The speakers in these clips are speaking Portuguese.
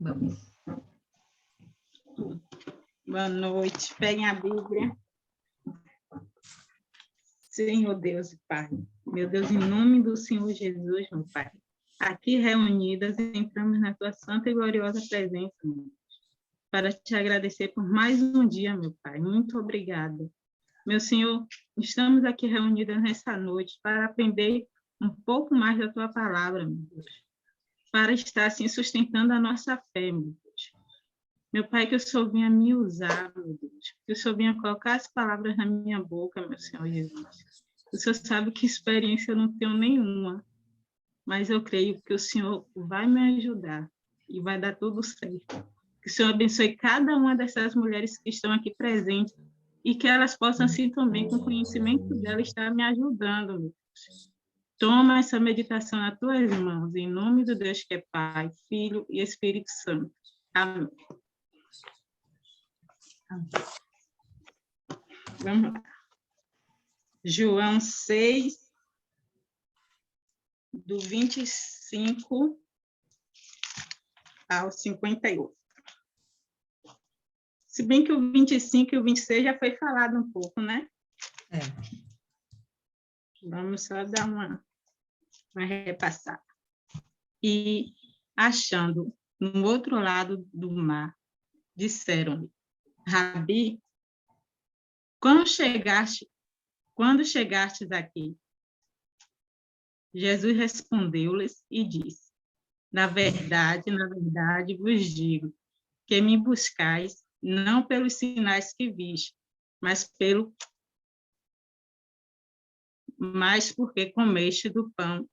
Vamos. Boa noite. Peguem a Bíblia. Senhor Deus e Pai, meu Deus, em nome do Senhor Jesus, meu Pai, aqui reunidas, entramos na tua santa e gloriosa presença, meu Deus, para te agradecer por mais um dia, meu Pai. Muito obrigada. Meu Senhor, estamos aqui reunidas nessa noite para aprender um pouco mais da tua palavra, meu Deus, para estar assim sustentando a nossa fé, meu Deus. Meu Pai, que o Senhor venha me usar, meu Deus, que o Senhor venha colocar as palavras na minha boca, meu Senhor Jesus. O Senhor sabe que experiência eu não tenho nenhuma, mas eu creio que o Senhor vai me ajudar e vai dar tudo certo. Que o Senhor abençoe cada uma dessas mulheres que estão aqui presentes e que elas possam, assim, também, com o conhecimento dela, estar me ajudando, meu Deus. Toma essa meditação nas tuas mãos, em nome do Deus que é Pai, Filho e Espírito Santo. Amém. Vamos lá. João 6, do 25 ao 58. Se bem que o 25 e o 26 já foi falado um pouco, né? É. Vamos só dar uma repassada. E, achando no outro lado do mar, disseram-lhe: Rabi, quando chegastes aqui? Jesus respondeu-lhes e disse: na verdade, vos digo que me buscais não pelos sinais que viste, mas porque comeste do pão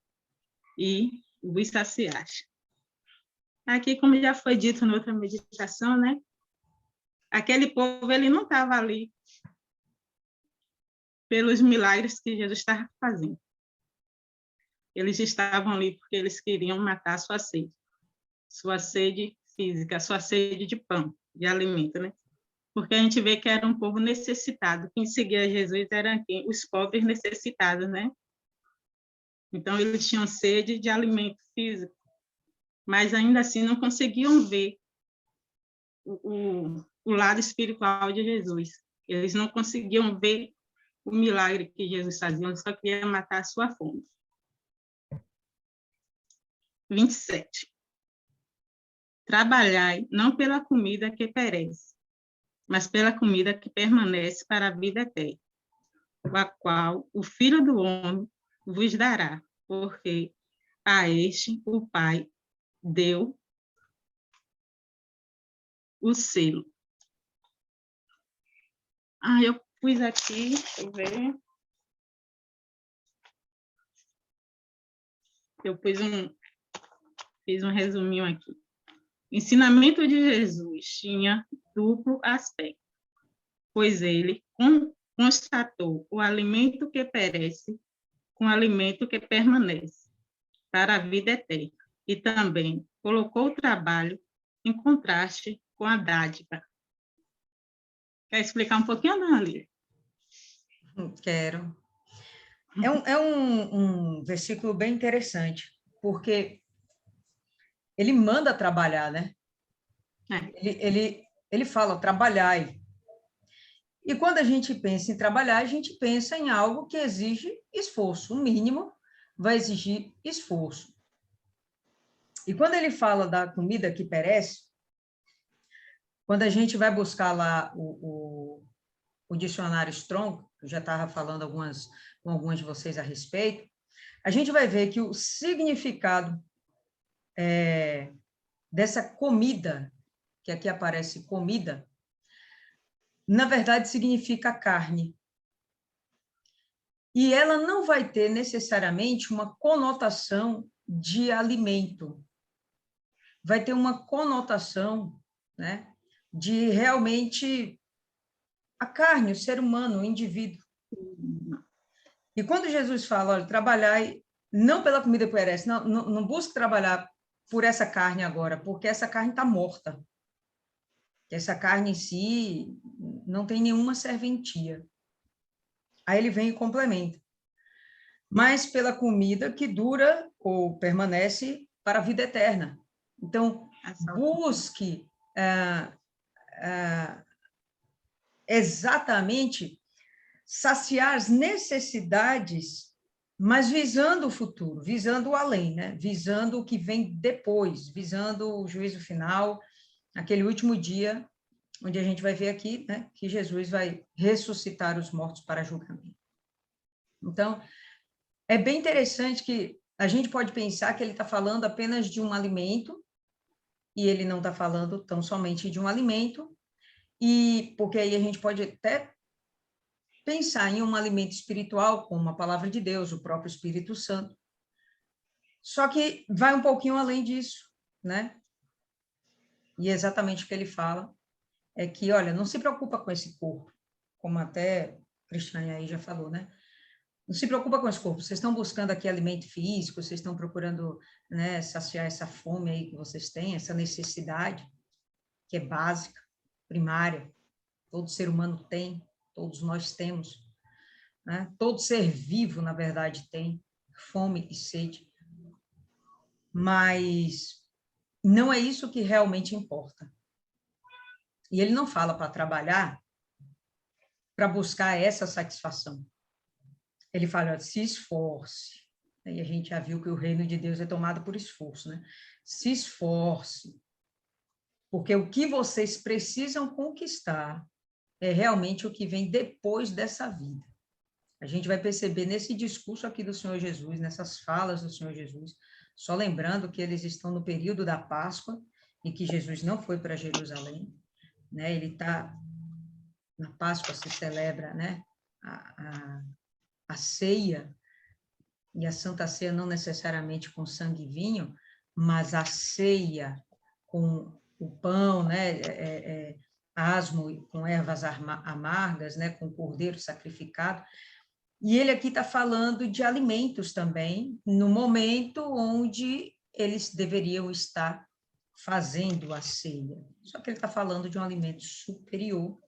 e vos saciaste. Aqui, como já foi dito na outra meditação, né? Aquele povo, ele não estava ali pelos milagres que Jesus estava fazendo. Eles estavam ali porque eles queriam matar a sua sede física, sua sede de pão, de alimento, né? Porque a gente vê que era um povo necessitado. Quem seguia Jesus eram os pobres necessitados, né? Então, eles tinham sede de alimento físico, mas ainda assim não conseguiam ver o lado espiritual de Jesus. Eles não conseguiam ver o milagre que Jesus fazia, eles só queriam matar a sua fome. 27. Trabalhai não pela comida que perece, mas pela comida que permanece para a vida eterna, a qual o Filho do Homem vos dará, porque a este o Pai deu o selo. Eu pus aqui, deixa eu ver. Fiz um resuminho aqui. O ensinamento de Jesus tinha duplo aspecto, pois ele constatou o alimento que perece com o alimento que permanece para a vida eterna, e também colocou o trabalho em contraste com a dádiva. Quer explicar um pouquinho, Dona Lília? Quero. É um versículo bem interessante, porque ele manda trabalhar, né? Ele fala, trabalhai. E quando a gente pensa em trabalhar, a gente pensa em algo que exige esforço. O mínimo vai exigir esforço. E quando ele fala da comida que perece, quando a gente vai buscar lá o dicionário Strong, eu já estava falando com algumas de vocês a respeito, a gente vai ver que o significado dessa comida, que aqui aparece comida, na verdade significa carne. E ela não vai ter necessariamente uma conotação de alimento. Vai ter uma conotação, né, de realmente a carne, o ser humano, o indivíduo. E quando Jesus fala, olha, trabalhai não pela comida que perece, não busque trabalhar por essa carne agora, porque essa carne está morta. Essa carne em si não tem nenhuma serventia. Aí ele vem e complementa. Mas pela comida que dura ou permanece para a vida eterna. Então, busque exatamente saciar as necessidades, mas visando o futuro, visando o além, né? Visando o que vem depois, visando o juízo final, aquele último dia, onde a gente vai ver aqui, né, que Jesus vai ressuscitar os mortos para julgamento. Então, é bem interessante que a gente pode pensar que ele está falando apenas de um alimento, e ele não está falando tão somente de um alimento, e porque aí a gente pode até pensar em um alimento espiritual, como a palavra de Deus, o próprio Espírito Santo. Só que vai um pouquinho além disso, né? E exatamente o que ele fala é que, olha, não se preocupa com esse corpo, como até Cristiane aí já falou, né? Não se preocupa com esse corpo, vocês estão buscando aqui alimento físico, vocês estão procurando, né, saciar essa fome aí que vocês têm, essa necessidade, que é básica, primária, todo ser humano tem, todos nós temos, né? Todo ser vivo, na verdade, tem fome e sede, mas não é isso que realmente importa. E ele não fala para trabalhar para buscar essa satisfação. Ele fala, se esforce. E a gente já viu que o reino de Deus é tomado por esforço, né? Se esforce, porque o que vocês precisam conquistar é realmente o que vem depois dessa vida. A gente vai perceber nesse discurso aqui do Senhor Jesus, nessas falas do Senhor Jesus, só lembrando que eles estão no período da Páscoa, e que Jesus não foi para Jerusalém, né? Ele está, na Páscoa se celebra, né, a ceia, e a Santa Ceia não necessariamente com sangue e vinho, mas a ceia com o pão, né, asmo com ervas amargas, né, com cordeiro sacrificado. E ele aqui está falando de alimentos também, no momento onde eles deveriam estar fazendo a ceia. Só que ele está falando de um alimento superior,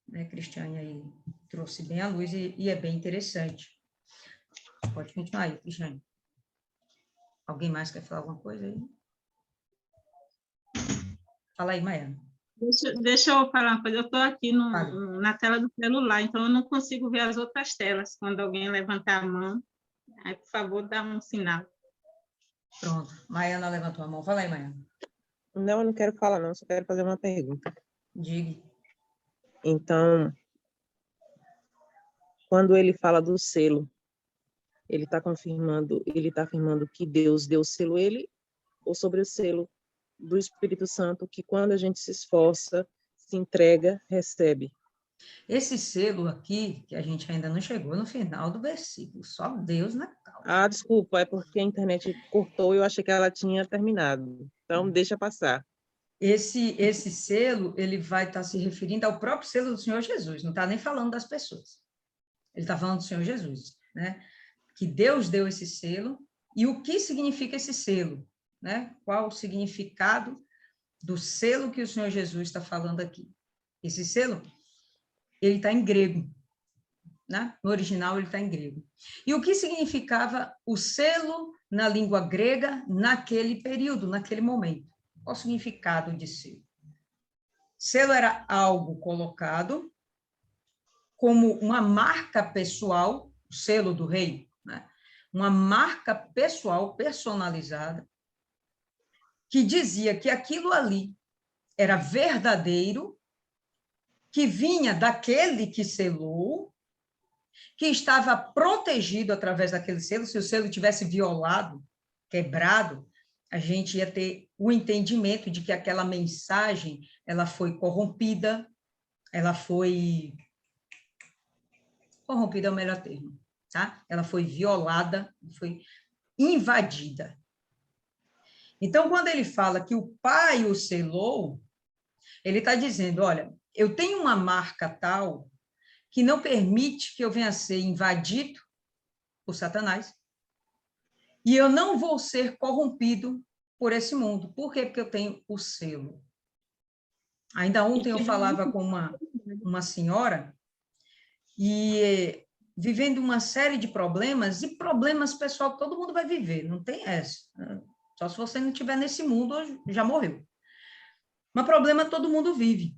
né? Cristiane aí trouxe bem à luz e é bem interessante. Pode continuar aí, Cristiane. Alguém mais quer falar alguma coisa aí? Fala aí, Maiana. Deixa eu falar uma coisa. Eu estou aqui na tela do celular, então eu não consigo ver as outras telas. Quando alguém levantar a mão, aí, por favor, dá um sinal. Pronto. Maiana levantou a mão. Fala aí, Maiana. Não, eu não quero falar, não. Só quero fazer uma pergunta. Diga. Então, quando ele fala do selo, ele está afirmando que Deus deu o selo a ele, ou sobre o selo do Espírito Santo, que quando a gente se esforça, se entrega, recebe. Esse selo aqui, que a gente ainda não chegou no final do versículo, só Deus na causa. Ah, desculpa, é porque a internet cortou e eu achei que ela tinha terminado. Então, deixa passar. Esse selo, ele vai estar se referindo ao próprio selo do Senhor Jesus, não está nem falando das pessoas. Ele está falando do Senhor Jesus, né? Que Deus deu esse selo, e o que significa esse selo, né? Qual o significado do selo que o Senhor Jesus está falando aqui? Esse selo, ele está em grego, né? No original, ele está em grego. E o que significava o selo na língua grega naquele período, naquele momento? Qual o significado de selo? Selo era algo colocado como uma marca pessoal, o selo do rei, né? Uma marca pessoal, personalizada, que dizia que aquilo ali era verdadeiro, que vinha daquele que selou, que estava protegido através daquele selo. Se o selo tivesse violado, quebrado, a gente ia ter o entendimento de que aquela mensagem ela foi corrompida, ela foi... Corrompida é o melhor termo, tá? Ela foi violada, foi invadida. Então, quando ele fala que o Pai o selou, ele está dizendo, olha, eu tenho uma marca tal que não permite que eu venha a ser invadido por Satanás, e eu não vou ser corrompido por esse mundo. Por quê? Porque eu tenho o selo. Ainda ontem eu falava com uma senhora, e vivendo uma série de problemas, e problemas, pessoal, que todo mundo vai viver, não tem essa. Só se você não estiver nesse mundo, já morreu. Mas problema todo mundo vive.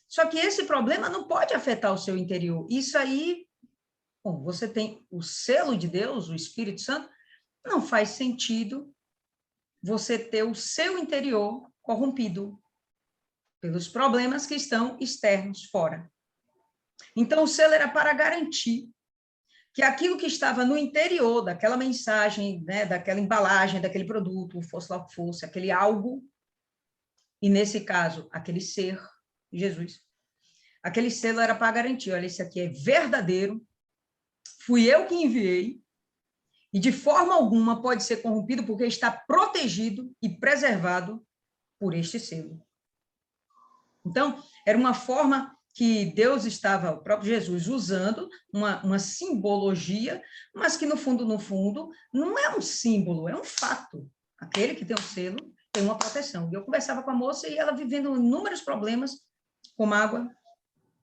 Só que esse problema não pode afetar o seu interior. Isso aí, bom, você tem o selo de Deus, o Espírito Santo, não faz sentido você ter o seu interior corrompido pelos problemas que estão externos, fora. Então, o selo era para garantir que aquilo que estava no interior daquela mensagem, né, daquela embalagem, daquele produto, fosse lá o que fosse, aquele algo, e nesse caso, aquele ser, Jesus, aquele selo era para garantir, olha, esse aqui é verdadeiro, fui eu que enviei, e de forma alguma pode ser corrompido porque está protegido e preservado por este selo. Então, era uma forma que Deus estava, o próprio Jesus, usando uma simbologia, mas que no fundo, não é um símbolo, é um fato. Aquele que tem o selo tem uma proteção. E eu conversava com a moça e ela vivendo inúmeros problemas, com mágoa,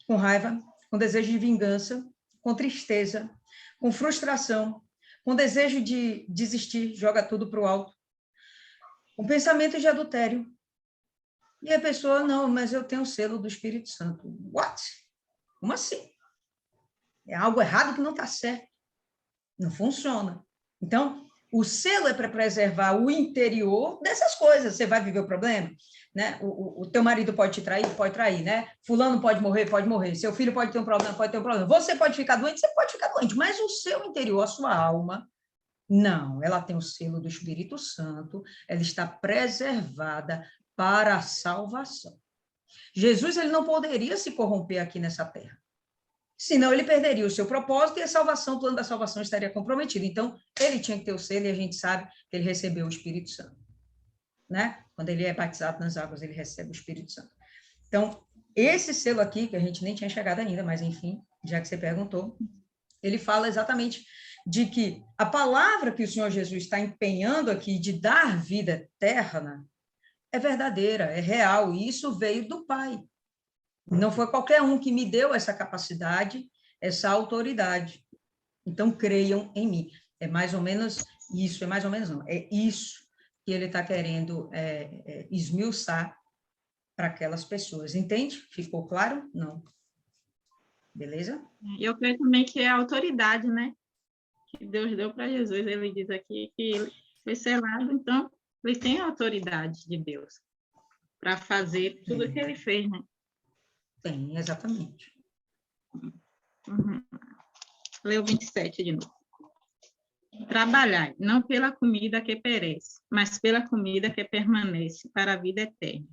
com raiva, com desejo de vingança, com tristeza, com frustração, com desejo de desistir, joga tudo para o alto, com pensamento de adultério. E a pessoa, não, mas eu tenho o selo do Espírito Santo. What? Como assim? É algo errado que não está certo. Não funciona. Então, o selo é para preservar o interior dessas coisas. Você vai viver o problema, né? O teu marido pode te trair? Pode trair, né? Fulano pode morrer? Pode morrer. Seu filho pode ter um problema? Pode ter um problema. Você pode ficar doente? Você pode ficar doente. Mas o seu interior, a sua alma, não. Ela tem o selo do Espírito Santo. Ela está preservada para a salvação. Jesus, ele não poderia se corromper aqui nessa terra. Senão ele perderia o seu propósito e a salvação, o plano da salvação estaria comprometido. Então, ele tinha que ter o selo e a gente sabe que ele recebeu o Espírito Santo. Né? Quando ele é batizado nas águas, ele recebe o Espírito Santo. Então, esse selo aqui, que a gente nem tinha chegado ainda, mas enfim, já que você perguntou, ele fala exatamente de que a palavra que o Senhor Jesus está empenhando aqui de dar vida eterna é verdadeira, é real, e isso veio do Pai. Não foi qualquer um que me deu essa capacidade, essa autoridade. Então, creiam em mim. É mais ou menos isso, é mais ou menos não, é isso que ele está querendo esmiuçar para aquelas pessoas. Entende? Ficou claro? Não. Beleza? Eu creio também que é a autoridade, né? Que Deus deu para Jesus. Ele diz aqui que ele foi selado, então ele tem a autoridade de Deus para fazer tudo o que ele fez, né? Tem, exatamente. Uhum. Leu 27 de novo. Trabalhai, não pela comida que perece, mas pela comida que permanece para a vida eterna,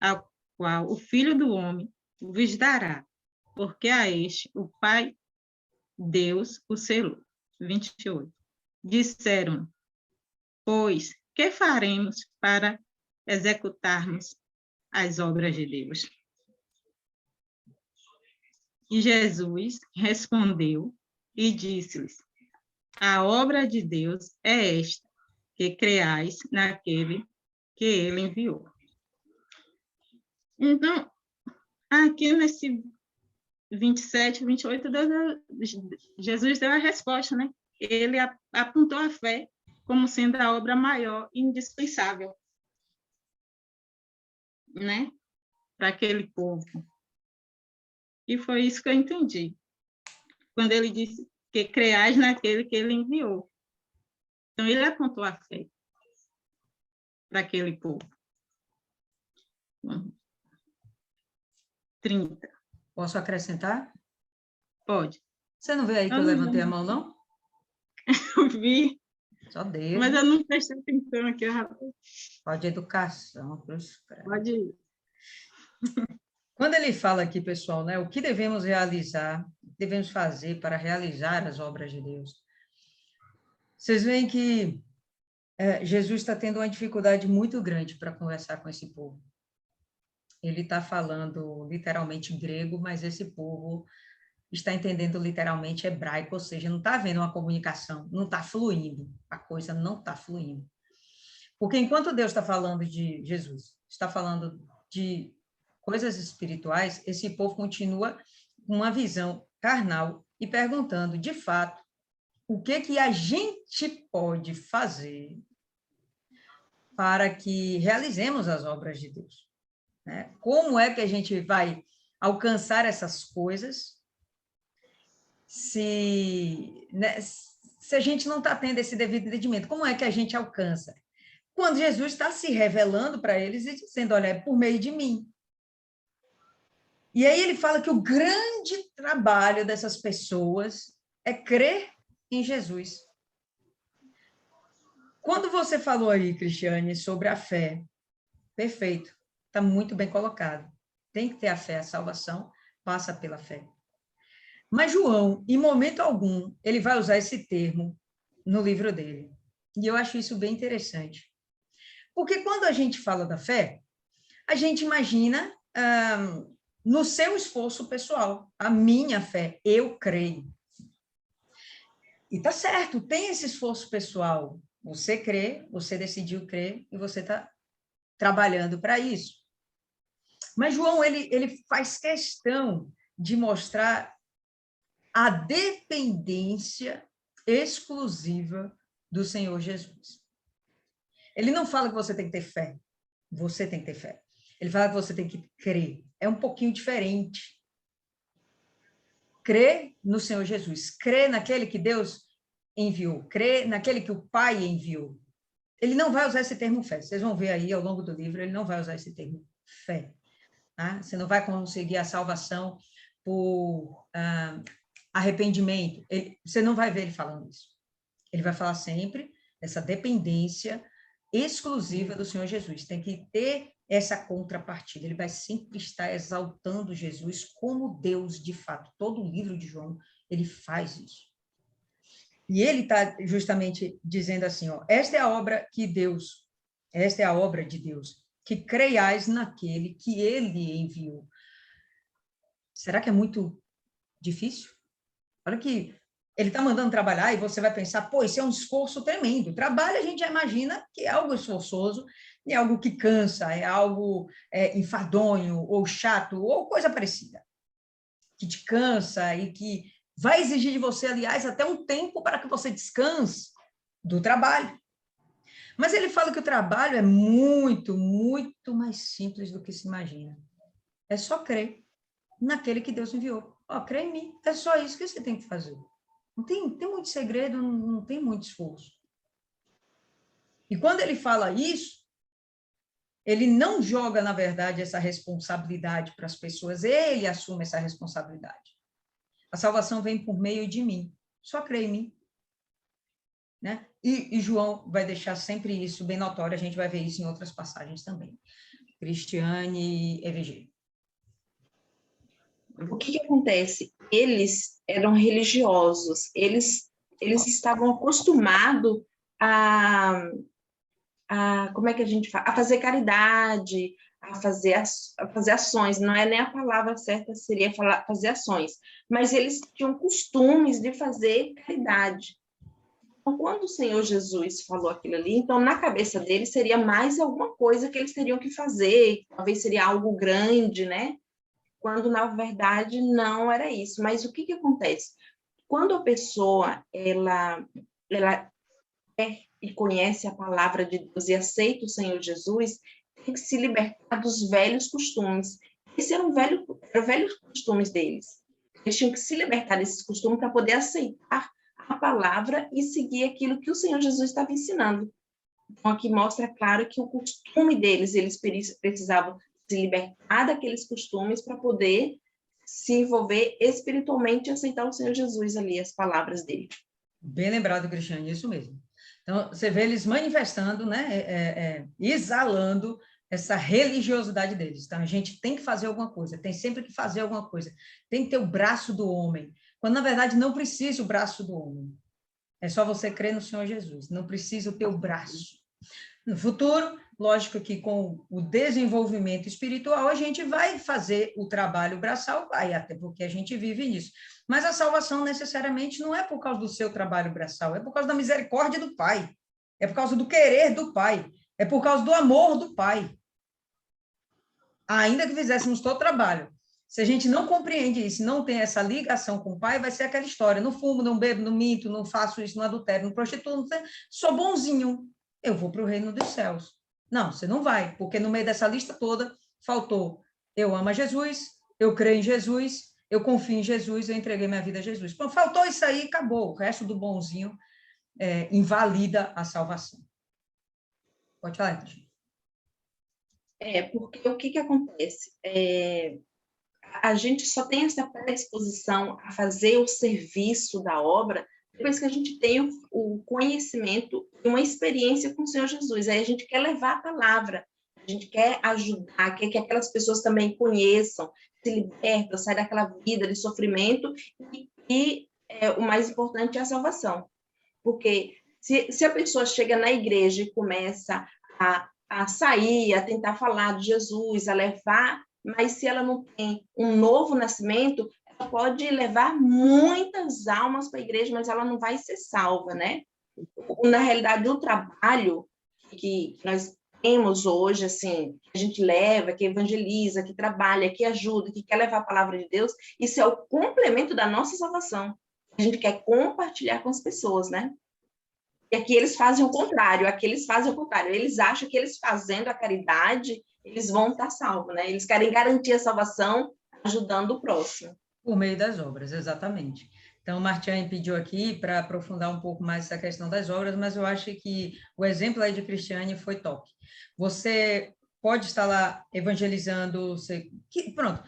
a qual o Filho do Homem vos dará, porque a este o Pai, Deus, o selou. 28. Disseram, pois, que faremos para executarmos as obras de Deus? E Jesus respondeu e disse-lhes, a obra de Deus é esta, que creais naquele que ele enviou. Então, aqui nesse 27, 28, Jesus deu a resposta, né? Ele apontou a fé como sendo a obra maior e indispensável, né? Para aquele povo. E foi isso que eu entendi. Quando ele disse que creais naquele que ele enviou. Então, ele apontou a fé para aquele povo. 30. Posso acrescentar? Pode. Você não vê aí que eu levantei a mão, não? Eu vi. Só Deus. Mas eu não prestei atenção aqui, rapaz. Pode educação, cruz. Pode ir. Quando ele fala aqui, pessoal, né, o que devemos realizar, devemos fazer para realizar as obras de Deus. Vocês veem que Jesus está tendo uma dificuldade muito grande para conversar com esse povo. Ele está falando literalmente grego, mas esse povo está entendendo literalmente hebraico, ou seja, não está havendo uma comunicação, não está fluindo, a coisa não está fluindo. Porque enquanto Deus está falando de Jesus, está falando de coisas espirituais, esse povo continua com uma visão carnal e perguntando, de fato, o que a gente pode fazer para que realizemos as obras de Deus, né? Como é que a gente vai alcançar essas coisas se, né, se a gente não está tendo esse devido entendimento? Como é que a gente alcança? Quando Jesus está se revelando para eles e dizendo, olha, é por meio de mim. E aí ele fala que o grande trabalho dessas pessoas é crer em Jesus. Quando você falou aí, Cristiane, sobre a fé, perfeito, está muito bem colocado. Tem que ter a fé, a salvação passa pela fé. Mas João, em momento algum, ele vai usar esse termo no livro dele. E eu acho isso bem interessante. Porque quando a gente fala da fé, a gente imagina no seu esforço pessoal, a minha fé, eu creio. E tá certo, tem esse esforço pessoal. Você crê, você decidiu crer e você está trabalhando para isso. Mas João, ele faz questão de mostrar a dependência exclusiva do Senhor Jesus. Ele não fala que você tem que ter fé, você tem que ter fé. Ele fala que você tem que crer. É um pouquinho diferente. Crer no Senhor Jesus, crer naquele que Deus enviou, crer naquele que o Pai enviou. Ele não vai usar esse termo fé. Vocês vão ver aí ao longo do livro, ele não vai usar esse termo fé. Tá? Você não vai conseguir a salvação por arrependimento. Você não vai ver ele falando isso. Ele vai falar sempre dessa dependência exclusiva do Senhor Jesus. Tem que ter essa contrapartida. Ele vai sempre estar exaltando Jesus como Deus de fato. Todo o livro de João, ele faz isso. E ele está justamente dizendo assim, ó, esta é a obra de Deus, que creiais naquele que ele enviou. Será que é muito difícil? Olha que ele está mandando trabalhar e você vai pensar, pô, isso é um esforço tremendo. Trabalho a gente já imagina que é algo esforçoso, é algo que cansa, é algo enfadonho ou chato ou coisa parecida, que te cansa e que vai exigir de você, aliás, até um tempo para que você descanse do trabalho. Mas ele fala que o trabalho é muito, muito mais simples do que se imagina. É só crer naquele que Deus enviou. Ó, crê em mim. É só isso que você tem que fazer. Não tem muito segredo, não tem muito esforço. E quando ele fala isso, ele não joga, na verdade, essa responsabilidade para as pessoas, ele assume essa responsabilidade. A salvação vem por meio de mim. Só crê em mim. Né? E João vai deixar sempre isso bem notório, a gente vai ver isso em outras passagens também. Cristiane EVG. O que acontece? Eles eram religiosos, eles estavam acostumados a como é que a gente fala? A fazer caridade, a fazer ações, não é nem a palavra certa, seria fazer ações, mas eles tinham costumes de fazer caridade. Então, quando o Senhor Jesus falou aquilo ali, então, na cabeça deles, seria mais alguma coisa que eles teriam que fazer, talvez seria algo grande, né? Quando, na verdade, não era isso. Mas o que acontece? Quando a pessoa, ela é e conhece a palavra de Deus e aceita o Senhor Jesus, tem que se libertar dos velhos costumes. Esses eram velhos costumes deles. Eles tinham que se libertar desses costumes para poder aceitar a palavra e seguir aquilo que o Senhor Jesus estava ensinando. Então, aqui mostra claro que o costume deles, eles precisavam se libertar daqueles costumes para poder se envolver espiritualmente e aceitar o Senhor Jesus ali, as palavras dele. Bem lembrado, Cristiane, isso mesmo. Então, você vê eles manifestando, né, exalando essa religiosidade deles. Então, a gente tem que fazer alguma coisa, tem sempre que fazer alguma coisa, tem que ter o braço do homem, quando, na verdade, não precisa o braço do homem. É só você crer no Senhor Jesus, não precisa o teu braço. No futuro, lógico que com o desenvolvimento espiritual, a gente vai fazer o trabalho braçal, vai, até porque a gente vive nisso. Mas a salvação, necessariamente, não é por causa do seu trabalho braçal, é por causa da misericórdia do Pai, é por causa do querer do Pai, é por causa do amor do Pai. Ainda que fizéssemos todo o trabalho, se a gente não compreende isso, não tem essa ligação com o Pai, vai ser aquela história, não fumo, não bebo, não minto, não faço isso, não adultero, não prostituo, sou bonzinho, eu vou para o reino dos céus. Não, você não vai, porque no meio dessa lista toda faltou: eu amo a Jesus, eu creio em Jesus, eu confio em Jesus, eu entreguei minha vida a Jesus. Bom, faltou isso aí, acabou. O resto do bonzinho invalida a salvação. Pode falar, Tati. Porque o que acontece? A gente só tem essa predisposição a fazer o serviço da obra depois que a gente tem o conhecimento e uma experiência com o Senhor Jesus. Aí a gente quer levar a palavra, a gente quer ajudar, quer que aquelas pessoas também conheçam, se libertam, saem daquela vida de sofrimento e o mais importante é a salvação. Porque se a pessoa chega na igreja e começa a sair, a tentar falar de Jesus, a levar, mas se ela não tem um novo nascimento, ela pode levar muitas almas para a igreja, mas ela não vai ser salva, né? Na realidade, o trabalho que nós temos hoje, assim, que a gente leva, que evangeliza, que trabalha, que ajuda, que quer levar a palavra de Deus, isso é o complemento da nossa salvação. A gente quer compartilhar com as pessoas, né? E aqui eles fazem o contrário, Eles acham que eles fazendo a caridade, eles vão estar salvos, né? Eles querem garantir a salvação ajudando o próximo. Por meio das obras, exatamente. Então, o Martiane pediu aqui para aprofundar um pouco mais essa questão das obras, mas eu acho que o exemplo aí de Cristiane foi top. Você pode estar lá evangelizando, pronto,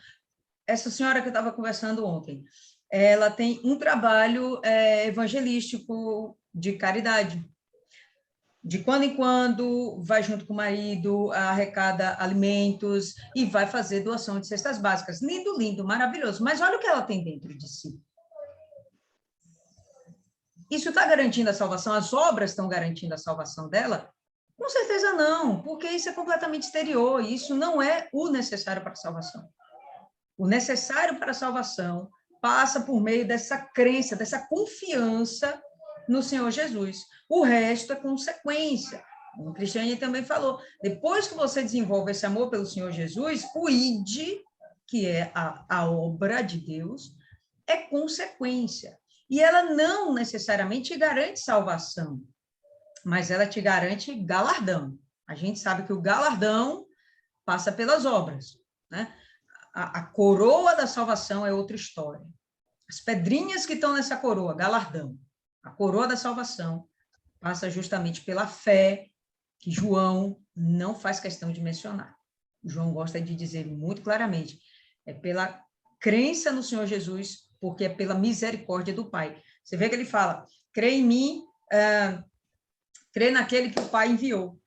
essa senhora que eu estava conversando ontem, ela tem um trabalho evangelístico de caridade. De quando em quando, vai junto com o marido, arrecada alimentos e vai fazer doação de cestas básicas. Lindo, lindo, maravilhoso. Mas olha o que ela tem dentro de si. Isso está garantindo a salvação? As obras estão garantindo a salvação dela? Com certeza não, porque isso é completamente exterior. Isso não é o necessário para a salvação. O necessário para a salvação passa por meio dessa crença, dessa confiança no Senhor Jesus. O resto é consequência. O Cristiane também falou, depois que você desenvolve esse amor pelo Senhor Jesus, o id, que é a obra de Deus, é consequência. E ela não necessariamente garante salvação, mas ela te garante galardão. A gente sabe que o galardão passa pelas obras, né? A coroa da salvação é outra história. As pedrinhas que estão nessa coroa, galardão. A coroa da salvação passa justamente pela fé, que João não faz questão de mencionar. João gosta de dizer muito claramente, é pela crença no Senhor Jesus, porque é pela misericórdia do Pai. Você vê que ele fala, crê em mim, crê naquele que o Pai enviou.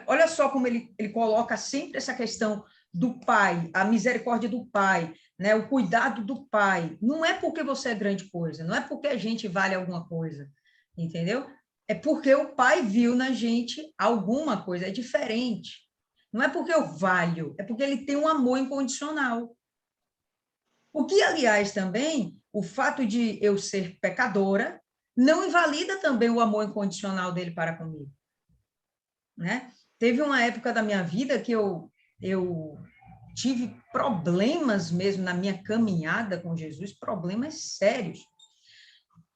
Olha só como ele coloca sempre essa questão do Pai, a misericórdia do Pai, né? O cuidado do Pai. Não é porque você é grande coisa, não é porque a gente vale alguma coisa, entendeu? É porque o Pai viu na gente alguma coisa, é diferente. Não é porque eu valho, é porque ele tem um amor incondicional. O que, aliás, também, o fato de eu ser pecadora, não invalida também o amor incondicional dele para comigo. Né? Teve uma época da minha vida que eu tive problemas mesmo na minha caminhada com Jesus, problemas sérios.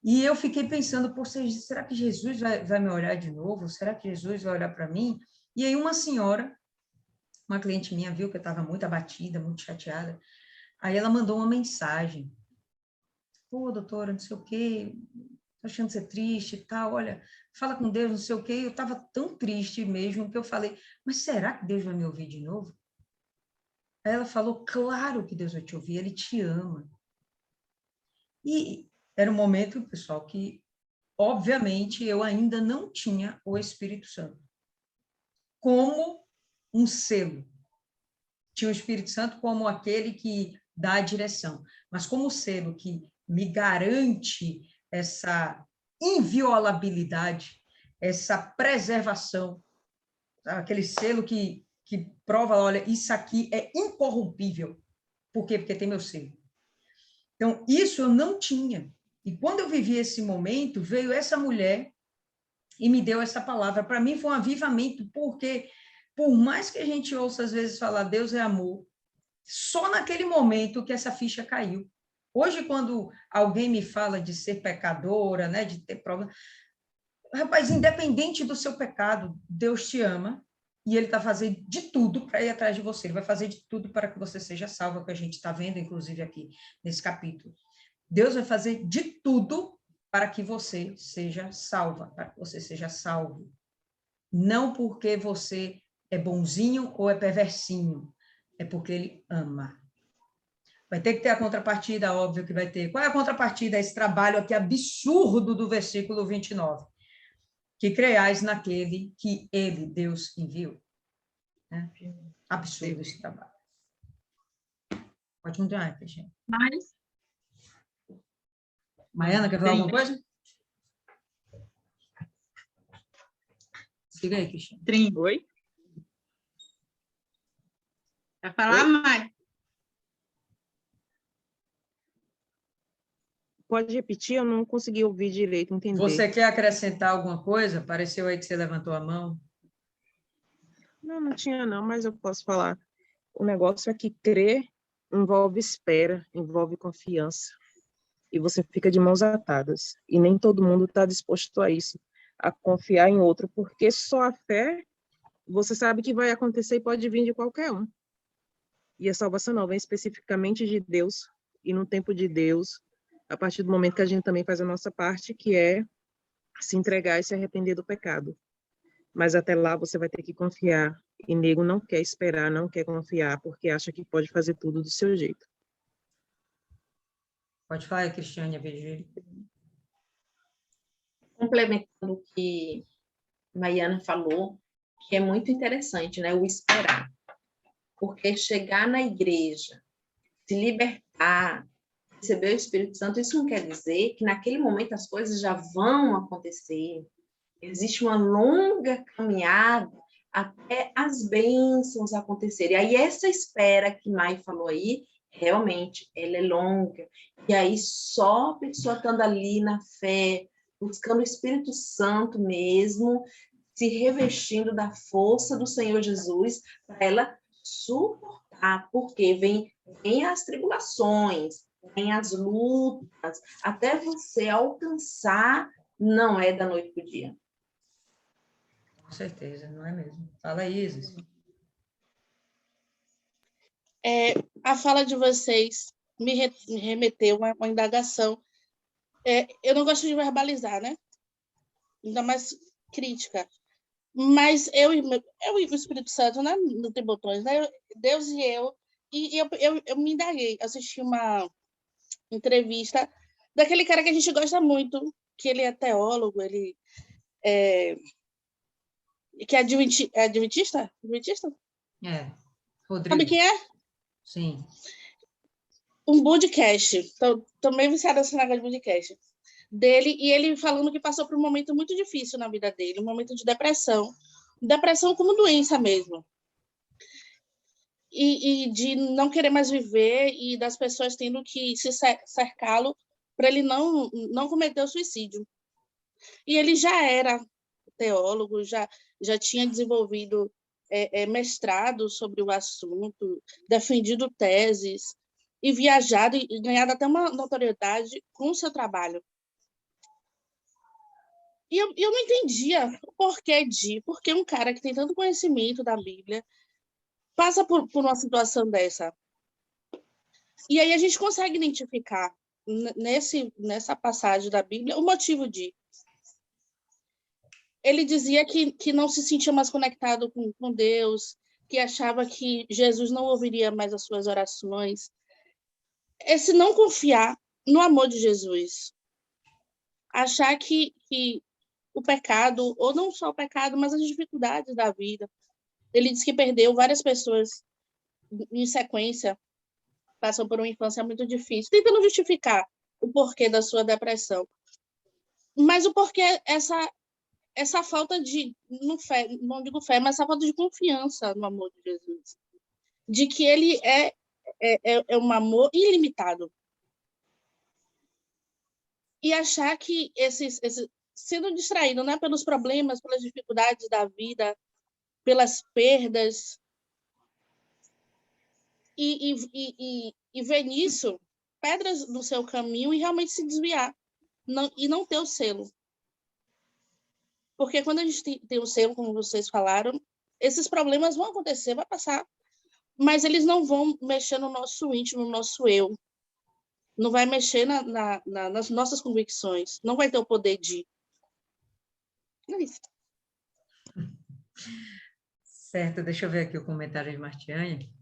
E eu fiquei pensando, será que Jesus vai me olhar de novo? Será que Jesus vai olhar para mim? E aí uma senhora, uma cliente minha, viu que eu estava muito abatida, muito chateada. Aí ela mandou uma mensagem. Pô, doutora, não sei o quê, tô achando você triste e tal, olha, fala com Deus, não sei o quê. Eu estava tão triste mesmo que eu falei, mas será que Deus vai me ouvir de novo? Aí ela falou, claro que Deus vai te ouvir, Ele te ama. E era um momento, pessoal, que, obviamente, eu ainda não tinha o Espírito Santo como um selo. Tinha o Espírito Santo como aquele que dá a direção, mas como selo que me garante essa inviolabilidade, essa preservação, aquele selo que prova, olha, isso aqui é incorrompível. Por quê? Porque tem meu selo. Então, isso eu não tinha. E quando eu vivi esse momento, veio essa mulher e me deu essa palavra. Para mim foi um avivamento, porque por mais que a gente ouça às vezes falar Deus é amor, só naquele momento que essa ficha caiu. Hoje, quando alguém me fala de ser pecadora, né, de ter problema, rapaz, independente do seu pecado, Deus te ama, e ele está fazendo de tudo para ir atrás de você. Ele vai fazer de tudo para que você seja salva, que a gente está vendo, inclusive, aqui nesse capítulo. Deus vai fazer de tudo para que você seja salva, para que você seja salvo. Não porque você é bonzinho ou é perversinho, é porque ele ama. Vai ter que ter a contrapartida, óbvio que vai ter. Qual é a contrapartida? Esse trabalho aqui absurdo do versículo 29. Que creiais naquele que ele, Deus, enviou. Né? Absurdo esse trabalho. Pode continuar, Cristiane. Mas, Maiana, quer falar alguma coisa? Siga aí, Cristiane. Oi? Vai falar, Oi? Mai? Pode repetir? Eu não consegui ouvir direito, entender. Você quer acrescentar alguma coisa? Pareceu aí que você levantou a mão. Não tinha não, mas eu posso falar. O negócio é que crer envolve espera, envolve confiança. E você fica de mãos atadas. E nem todo mundo está disposto a isso, a confiar em outro, porque só a fé, você sabe que vai acontecer e pode vir de qualquer um. E a salvação não vem especificamente de Deus, e no tempo de Deus, a partir do momento que a gente também faz a nossa parte, que é se entregar e se arrepender do pecado. Mas até lá você vai ter que confiar. E nego não quer esperar, não quer confiar, porque acha que pode fazer tudo do seu jeito. Pode falar, Cristiane, a Virgílio. Complementando o que Maiana falou, que é muito interessante, né? O esperar. Porque chegar na igreja, se libertar, receber o Espírito Santo, isso não quer dizer que naquele momento as coisas já vão acontecer. Existe uma longa caminhada até as bênçãos acontecerem. Aí essa espera que Mai falou aí, realmente, ela é longa. E aí só a pessoa estando ali na fé, buscando o Espírito Santo mesmo, se revestindo da força do Senhor Jesus, para ela suportar, porque vem as tribulações, vem as lutas, até você alcançar, não é da noite para o dia. Com certeza, não é mesmo. Fala aí, Isis. A fala de vocês me remeteu a uma indagação. Eu não gosto de verbalizar, né? Ainda mais crítica. Mas eu e o Espírito Santo, né? Não tem botões, né? Deus e eu me indaguei. Assisti uma entrevista daquele cara que a gente gosta muito, que ele é teólogo, ele que é adventista? Adventista? Rodrigo. Sabe quem é? Sim. Um podcast. Estou meio viciada nesse negócio de podcast dele, e ele falando que passou por um momento muito difícil na vida dele, um momento de depressão como doença mesmo, e de não querer mais viver, e das pessoas tendo que se cercá-lo para ele não cometer o suicídio. E ele já era teólogo, já tinha desenvolvido mestrado sobre o assunto, defendido teses, e viajado e ganhado até uma notoriedade com o seu trabalho. E eu não entendia o porquê porque um cara que tem tanto conhecimento da Bíblia passa por uma situação dessa. E aí a gente consegue identificar nessa passagem da Bíblia o motivo de. Ele dizia que não se sentia mais conectado com Deus, que achava que Jesus não ouviria mais as suas orações. Esse não confiar no amor de Jesus. Achar que o pecado, ou não só o pecado, mas as dificuldades da vida. Ele disse que perdeu várias pessoas em sequência, passam por uma infância muito difícil, tentando justificar o porquê da sua depressão. Mas o porquê essa falta de, não digo fé, mas essa falta de confiança no amor de Jesus. De que ele é um amor ilimitado. E achar que sendo distraído, né, pelos problemas, pelas dificuldades da vida, pelas perdas, e ver nisso pedras no seu caminho e realmente se desviar, e não ter o selo. Porque quando a gente tem o selo, como vocês falaram, Esses problemas vão acontecer, vai passar, mas eles não vão mexer no nosso íntimo, no nosso eu. Não vai mexer nas nossas convicções. Não vai ter o poder de... É isso. Certo, deixa eu ver aqui o comentário de Martiane.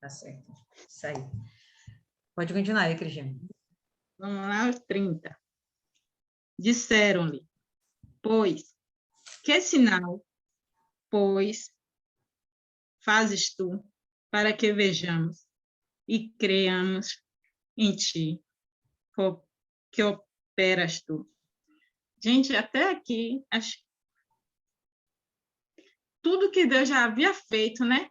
Tá certo. Isso aí. Pode continuar aí, Cristiane. Vamos lá, os 30. Disseram-lhe, pois, que sinal, pois, fazes tu, para que vejamos e creamos em ti, que operas tu. Gente, até aqui, tudo que Deus já havia feito, né?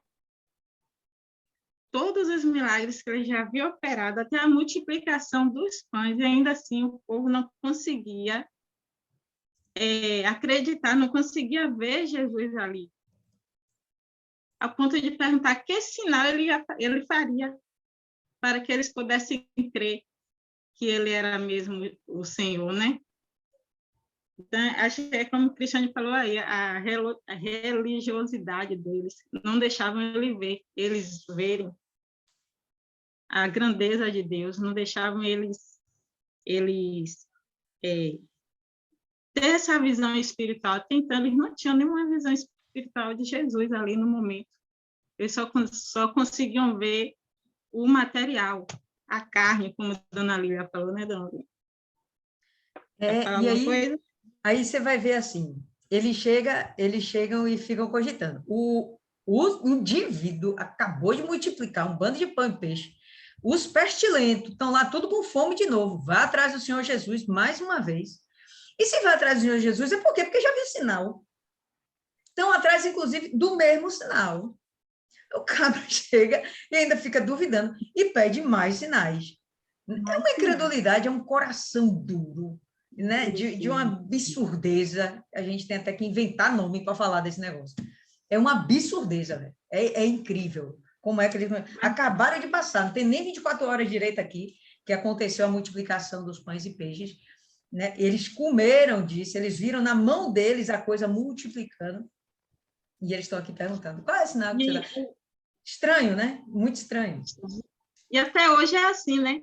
Todos os milagres que ele já havia operado, até a multiplicação dos pães, e ainda assim o povo não conseguia acreditar, não conseguia ver Jesus ali, a ponto de perguntar que sinal ele faria para que eles pudessem crer que ele era mesmo o Senhor, né? Então, acho que é como o Cristiane falou aí, a religiosidade deles não deixavam eles verem a grandeza de Deus, não deixavam eles ter essa visão espiritual, tentando, eles não tinham nenhuma visão espiritual de Jesus ali no momento. Eles só conseguiam ver o material, a carne, como a dona Lília falou, né, dona Lília? Quer falar alguma coisa? Aí você vai ver assim, eles chegam e ficam cogitando. O indivíduo acabou de multiplicar um bando de pão e peixe. Os pestilentos estão lá tudo com fome de novo. Vá atrás do Senhor Jesus mais uma vez. E se vai atrás do Senhor Jesus, é por quê? Porque já viu sinal. Estão atrás, inclusive, do mesmo sinal. O cabra chega e ainda fica duvidando e pede mais sinais. É uma incredulidade, é um coração duro, né? De uma absurdeza. A gente tem até que inventar nome para falar desse negócio. É uma absurdeza, velho. É incrível. Como é que eles acabaram de passar, não tem nem 24 horas direito aqui, que aconteceu a multiplicação dos pães e peixes, né? Eles comeram disso, eles viram na mão deles a coisa multiplicando, e eles estão aqui perguntando, qual é esse sinal que você dá? Estranho, né? Muito estranho. E até hoje é assim, né?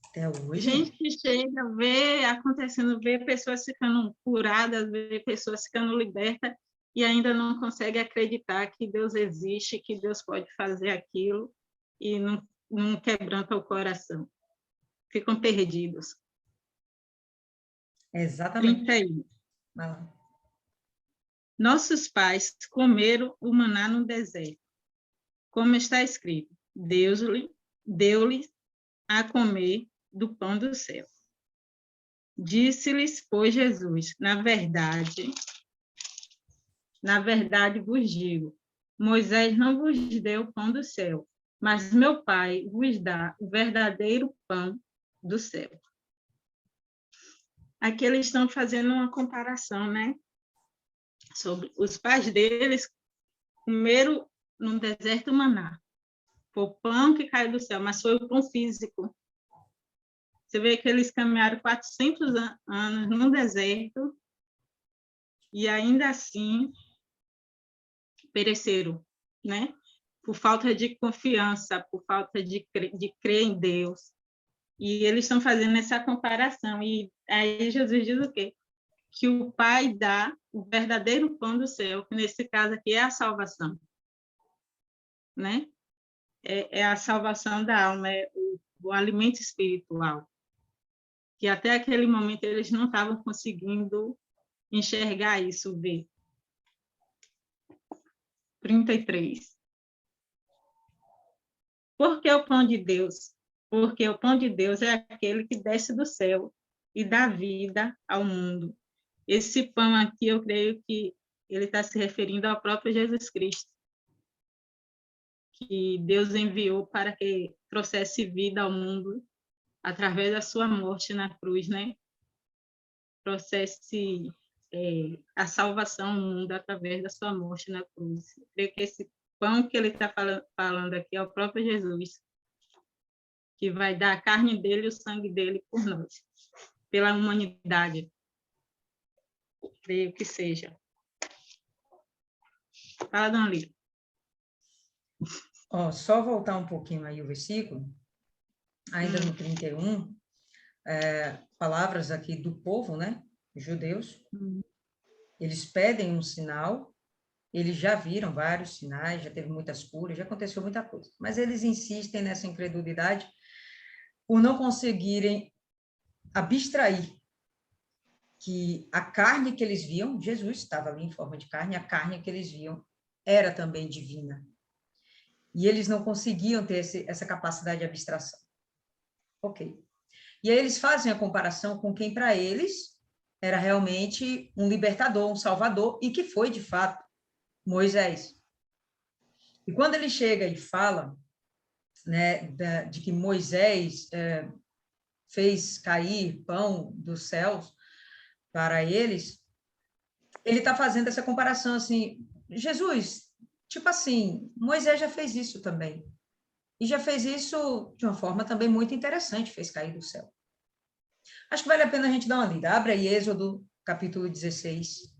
Até hoje. Gente que chega, vê acontecendo, vê pessoas ficando curadas, vê pessoas ficando libertas, e ainda não consegue acreditar que Deus existe, que Deus pode fazer aquilo, e não quebranta o coração. Ficam perdidos. Exatamente. 31. Vai lá. Nossos pais comeram o maná no deserto, como está escrito, deu-lhes a comer do pão do céu. Disse-lhes, pois, Jesus, na verdade vos digo, Moisés não vos deu o pão do céu, mas meu Pai vos dá o verdadeiro pão do céu. Aqui eles estão fazendo uma comparação, né? Sobre os pais deles comeram no deserto maná. Foi o pão que caiu do céu, mas foi o pão físico. Você vê que eles caminharam 400 anos no deserto e ainda assim pereceram, né? Por falta de confiança, por falta de crer em Deus. E eles estão fazendo essa comparação. E aí Jesus diz o quê? Que o Pai dá o verdadeiro pão do céu, que nesse caso aqui é a salvação, né? É a salvação da alma, é o alimento espiritual. Que até aquele momento eles não estavam conseguindo enxergar isso, ver. 33. Por que o pão de Deus? Porque o pão de Deus é aquele que desce do céu e dá vida ao mundo. Esse pão aqui, eu creio que ele está se referindo ao próprio Jesus Cristo, que Deus enviou para que trouxesse vida ao mundo através da sua morte na cruz, né? Trouxesse a salvação ao mundo através da sua morte na cruz. Eu creio que esse pão que ele está falando aqui é o próprio Jesus, que vai dar a carne dele e o sangue dele por nós, pela humanidade. Creio que seja. Fala, dona Lívia. Ó, só voltar um pouquinho aí o versículo, ainda no 31, palavras aqui do povo, né? Judeus. Eles pedem um sinal, eles já viram vários sinais, já teve muitas curas, já aconteceu muita coisa. Mas eles insistem nessa incredulidade por não conseguirem abstrair que a carne que eles viam, Jesus estava ali em forma de carne, a carne que eles viam era também divina. E eles não conseguiam ter essa capacidade de abstração. Ok. E aí eles fazem a comparação com quem, para eles, era realmente um libertador, um salvador, e que foi, de fato, Moisés. E quando ele chega e fala, né, de que Moisés fez cair pão dos céus para eles, ele está fazendo essa comparação assim, Jesus, tipo assim, Moisés já fez isso também. E já fez isso de uma forma também muito interessante, fez cair do céu. Acho que vale a pena a gente dar uma lida. Abre aí Êxodo, capítulo 16.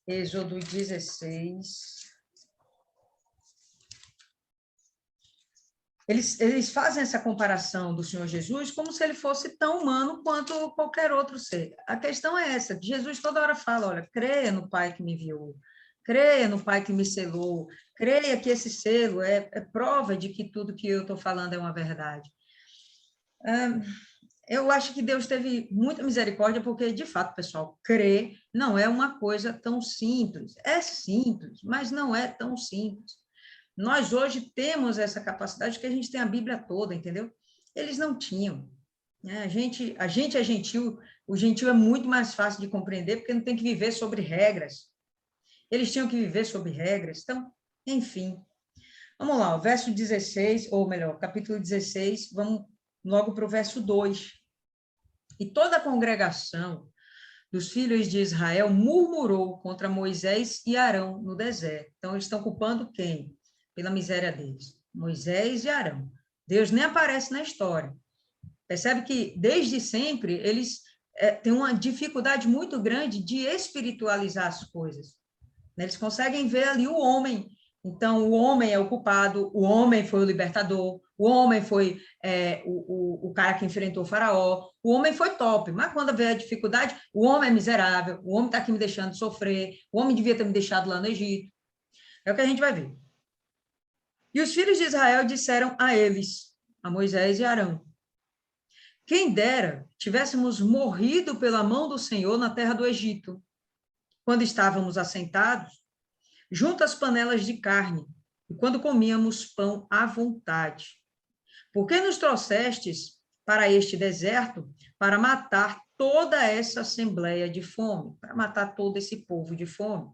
Êxodo 16. Eles fazem essa comparação do Senhor Jesus como se ele fosse tão humano quanto qualquer outro ser. A questão é essa, Jesus toda hora fala, olha, creia no Pai que me enviou, creia no Pai que me selou, creia que esse selo é prova de que tudo que eu estou falando é uma verdade. Eu acho que Deus teve muita misericórdia, porque, de fato, pessoal, crer não é uma coisa tão simples. É simples, mas não é tão simples. Nós hoje temos essa capacidade que a gente tem a Bíblia toda, entendeu? Eles não tinham. Né? A gente é gentil, o gentil é muito mais fácil de compreender, porque não tem que viver sobre regras. Eles tinham que viver sobre regras. Então, enfim. Vamos lá, o verso 16, ou melhor, capítulo 16, vamos logo para o verso 2. E toda a congregação dos filhos de Israel murmurou contra Moisés e Arão no deserto. Então, eles estão culpando quem? Pela miséria deles. Moisés e Arão. Deus nem aparece na história. Percebe que, desde sempre, eles têm uma dificuldade muito grande de espiritualizar as coisas. Eles conseguem ver ali o homem. Então, o homem é o culpado, o homem foi o libertador, o homem foi o cara que enfrentou o faraó, o homem foi top, mas quando vê a dificuldade, o homem é miserável, o homem está aqui me deixando sofrer, o homem devia ter me deixado lá no Egito. É o que a gente vai ver. E os filhos de Israel disseram a eles, a Moisés e Arão, quem dera tivéssemos morrido pela mão do Senhor na terra do Egito, quando estávamos assentados, junto às panelas de carne, e quando comíamos pão à vontade. Por que nos trouxestes para este deserto para matar toda essa assembleia de fome, para matar todo esse povo de fome?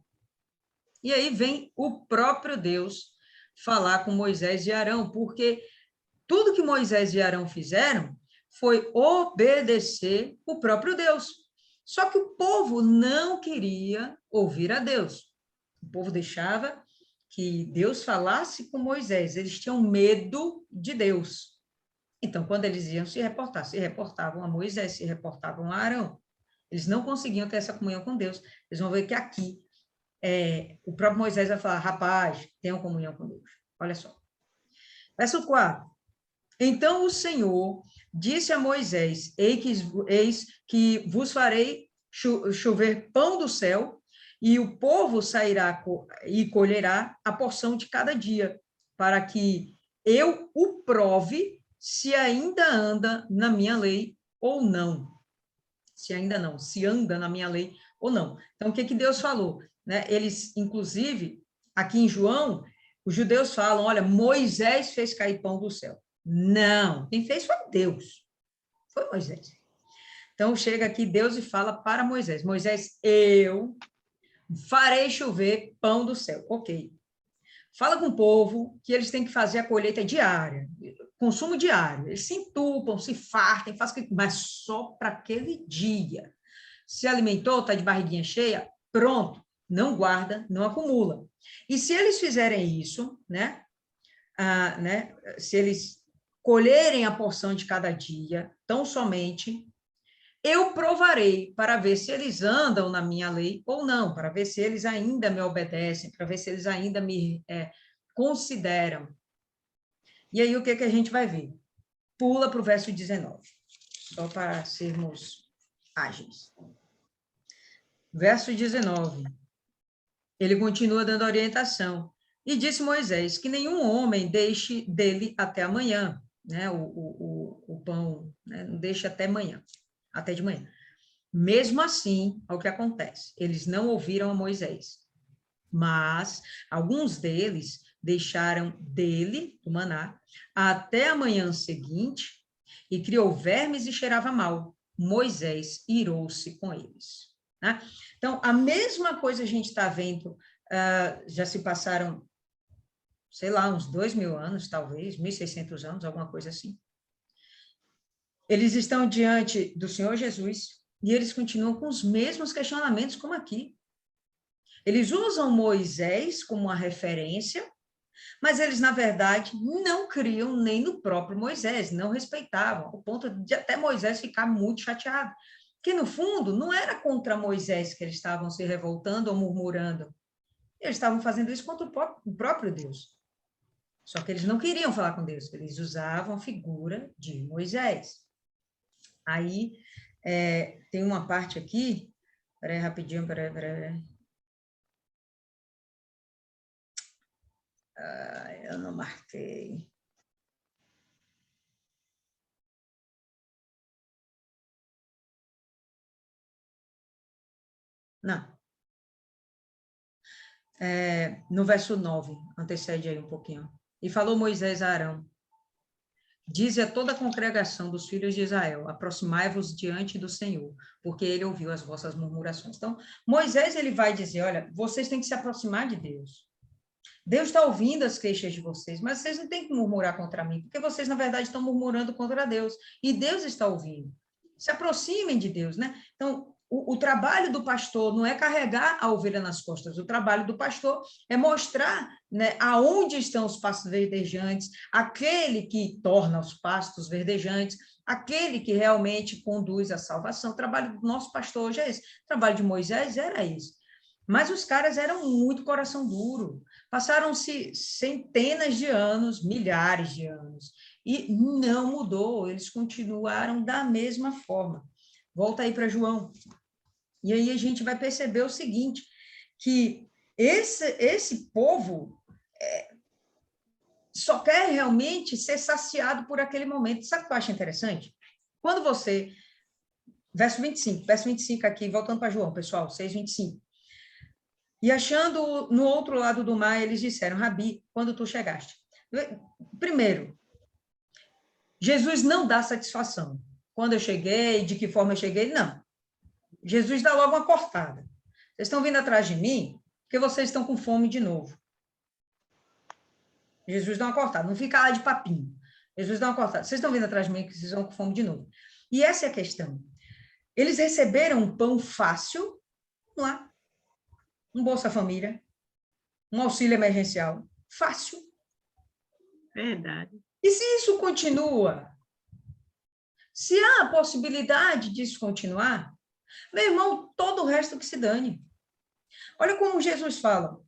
E aí vem o próprio Deus falar com Moisés e Arão, porque tudo que Moisés e Arão fizeram foi obedecer o próprio Deus. Só que o povo não queria ouvir a Deus. O povo deixava que Deus falasse com Moisés. Eles tinham medo de Deus. Então, quando eles iam se reportavam a Moisés, se reportavam a Arão. Eles não conseguiam ter essa comunhão com Deus. Eles vão ver que aqui o próprio Moisés vai falar, rapaz, tenham comunhão com Deus. Olha só. Verso 4. Então o Senhor disse a Moisés, eis que vos farei chover pão do céu, e o povo sairá e colherá a porção de cada dia, para que eu o prove se ainda anda na minha lei ou não. Se ainda não, se anda na minha lei ou não. Então, o que Deus falou? Né? Eles, inclusive, aqui em João, os judeus falam, olha, Moisés fez cair pão do céu. Não, quem fez foi Deus, foi Moisés. Então, chega aqui Deus e fala para Moisés, Moisés, eu farei chover pão do céu. Ok. Fala com o povo que eles têm que fazer a colheita diária, consumo diário. Eles se entupam, se fartem, mas só para aquele dia. Se alimentou, está de barriguinha cheia, pronto. Não guarda, não acumula. E se eles fizerem isso, né? Se eles colherem a porção de cada dia, tão somente eu provarei para ver se eles andam na minha lei ou não, para ver se eles ainda me obedecem, para ver se eles ainda me consideram. E aí, o que a gente vai ver? Pula para o verso 19, só para sermos ágeis. Verso 19, ele continua dando orientação. E disse Moisés que nenhum homem deixe dele até amanhã, né? O pão, né? Não deixe até amanhã, até de manhã. Mesmo assim, olha o que acontece. Eles não ouviram a Moisés, mas alguns deles deixaram dele, do maná, até a manhã seguinte, e criou vermes e cheirava mal. Moisés irou-se com eles. Né? Então, a mesma coisa a gente está vendo, já se passaram, sei lá, uns 2.000 anos, talvez, 1.600 anos, alguma coisa assim. Eles estão diante do Senhor Jesus e eles continuam com os mesmos questionamentos como aqui. Eles usam Moisés como uma referência, mas eles, na verdade, não criam nem no próprio Moisés, não respeitavam, ao ponto de até Moisés ficar muito chateado. Que, no fundo, não era contra Moisés que eles estavam se revoltando ou murmurando. Eles estavam fazendo isso contra o próprio Deus. Só que eles não queriam falar com Deus, eles usavam a figura de Moisés. Aí, tem uma parte aqui, peraí, rapidinho, peraí. Eu não marquei. Não. No verso 9, antecede aí um pouquinho. E falou Moisés a Arão: dize a toda a congregação dos filhos de Israel, aproximai-vos diante do Senhor, porque ele ouviu as vossas murmurações. Então, Moisés, ele vai dizer, olha, vocês têm que se aproximar de Deus. Deus está ouvindo as queixas de vocês, mas vocês não têm que murmurar contra mim, porque vocês, na verdade, estão murmurando contra Deus, e Deus está ouvindo. Se aproximem de Deus, né? Então, o trabalho do pastor não é carregar a ovelha nas costas, o trabalho do pastor é mostrar, né, aonde estão os pastos verdejantes, aquele que torna os pastos verdejantes, aquele que realmente conduz à salvação. O trabalho do nosso pastor hoje é esse. O trabalho de Moisés era isso. Mas os caras eram muito coração duro. Passaram-se centenas de anos, milhares de anos, e não mudou, eles continuaram da mesma forma. Volta aí para João. E aí a gente vai perceber o seguinte, que esse povo só quer realmente ser saciado por aquele momento. Sabe o que eu acho interessante? Quando você... verso 25 aqui, voltando para João, pessoal, 6:25. E achando no outro lado do mar, eles disseram, Rabi, quando tu chegaste? Primeiro, Jesus não dá satisfação. Quando eu cheguei, de que forma eu cheguei, não. Jesus dá logo uma cortada. Vocês estão vindo atrás de mim porque vocês estão com fome de novo. Jesus dá uma cortada, não fica lá de papinho. Jesus dá uma cortada. Vocês estão vindo atrás de mim porque vocês estão com fome de novo. E essa é a questão. Eles receberam um pão fácil, lá, um Bolsa Família, um auxílio emergencial, fácil. Verdade. E se isso continua, se há a possibilidade disso continuar, meu irmão, todo o resto que se dane. Olha como Jesus fala.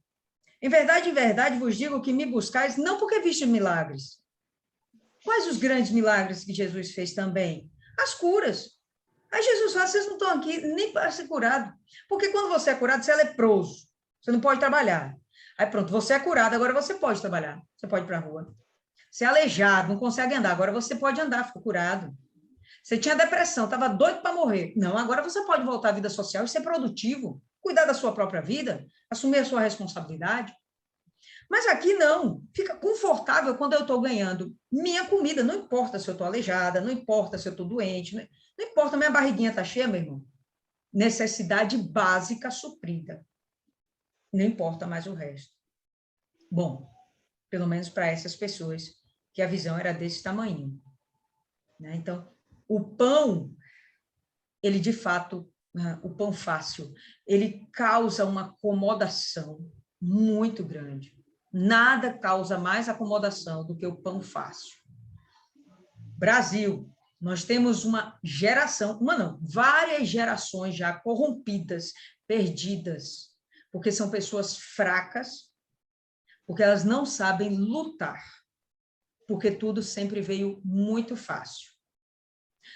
Em verdade, vos digo que me buscais não porque viste milagres. Quais os grandes milagres que Jesus fez também? As curas. Aí Jesus fala, vocês não estão aqui nem para ser curado. Porque quando você é curado, você é leproso. Você não pode trabalhar. Aí pronto, você é curado, agora você pode trabalhar. Você pode ir para a rua. Você é aleijado, não consegue andar, agora você pode andar, ficou curado. Você tinha depressão, estava doido para morrer. Não, agora você pode voltar à vida social e ser produtivo, cuidar da sua própria vida, assumir a sua responsabilidade. Mas aqui não, fica confortável quando eu estou ganhando minha comida, não importa se eu estou aleijada, não importa se eu estou doente, não importa, minha barriguinha está cheia, meu irmão. Necessidade básica suprida. Não importa mais o resto. Bom, pelo menos para essas pessoas que a visão era desse tamanho. Né? Então, o pão, ele de fato, o pão fácil, ele causa uma acomodação muito grande. Nada causa mais acomodação do que o pão fácil. Brasil, nós temos uma geração, uma não, várias gerações já corrompidas, perdidas, porque são pessoas fracas, porque elas não sabem lutar, porque tudo sempre veio muito fácil.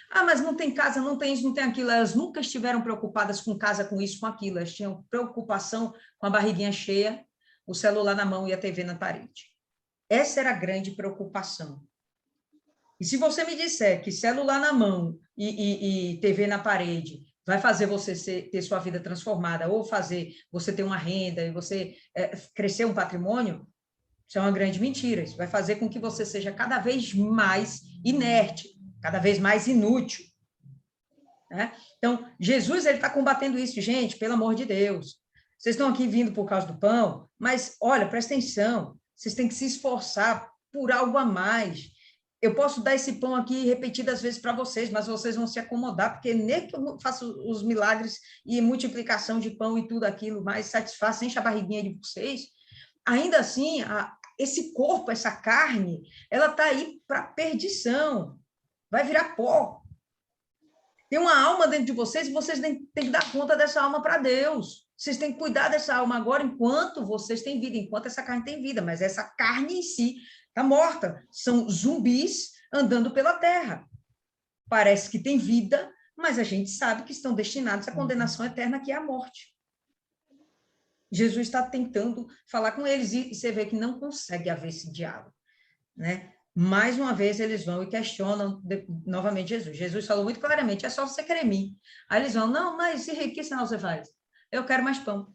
Ah, mas não tem casa, não tem isso, não tem aquilo. Elas nunca estiveram preocupadas com casa, com isso, com aquilo. Elas tinham preocupação com a barriguinha cheia, o celular na mão e a TV na parede. Essa era a grande preocupação. E se você me disser que celular na mão e TV na parede vai fazer você ter sua vida transformada, ou fazer você ter uma renda e você crescer um patrimônio, isso é uma grande mentira. Isso vai fazer com que você seja cada vez mais inerte, cada vez mais inútil. Né? Então, Jesus ele está combatendo isso. Gente, pelo amor de Deus. Vocês estão aqui vindo por causa do pão, mas, olha, presta atenção, vocês têm que se esforçar por algo a mais. Eu posso dar esse pão aqui repetidas vezes para vocês, mas vocês vão se acomodar, porque nem que eu faço os milagres e multiplicação de pão e tudo aquilo mais satisfaz, enche a barriguinha de vocês, ainda assim, esse corpo, essa carne, ela está aí para perdição, vai virar pó. Tem uma alma dentro de vocês e vocês têm que dar conta dessa alma para Deus. Vocês têm que cuidar dessa alma agora enquanto vocês têm vida, enquanto essa carne tem vida, mas essa carne em si está morta. São zumbis andando pela terra. Parece que tem vida, mas a gente sabe que estão destinados à condenação eterna, que é a morte. Jesus está tentando falar com eles e você vê que não consegue haver esse diálogo, né? Mais uma vez eles vão e questionam novamente Jesus. Jesus falou muito claramente, é só você crer em mim. Aí eles vão, não, mas que sinal você faz? Eu quero mais pão.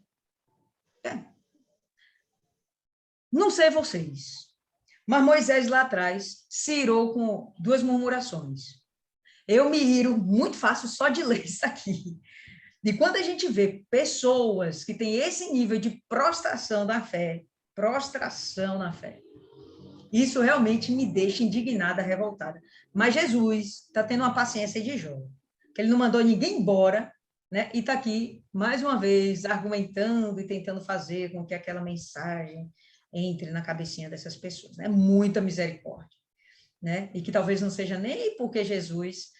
Não sei vocês, mas Moisés lá atrás se irou com duas murmurações. Eu me iro muito fácil só de ler isso aqui. E quando a gente vê pessoas que têm esse nível de prostração na fé, isso realmente me deixa indignada, revoltada. Mas Jesus está tendo uma paciência de Jó, que ele não mandou ninguém embora, né? E está aqui, mais uma vez, argumentando e tentando fazer com que aquela mensagem entre na cabecinha dessas pessoas. Né? Muita misericórdia. Né? E que talvez não seja nem porque Jesus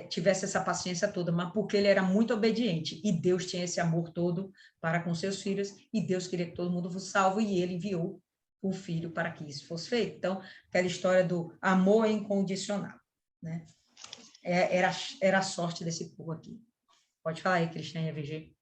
tivesse essa paciência toda, mas porque ele era muito obediente, e Deus tinha esse amor todo para com seus filhos, e Deus queria que todo mundo fosse salvo, e ele enviou o filho para que isso fosse feito. Então, aquela história do amor incondicional, né? Era a sorte desse povo aqui. Pode falar aí, Cristiane VG.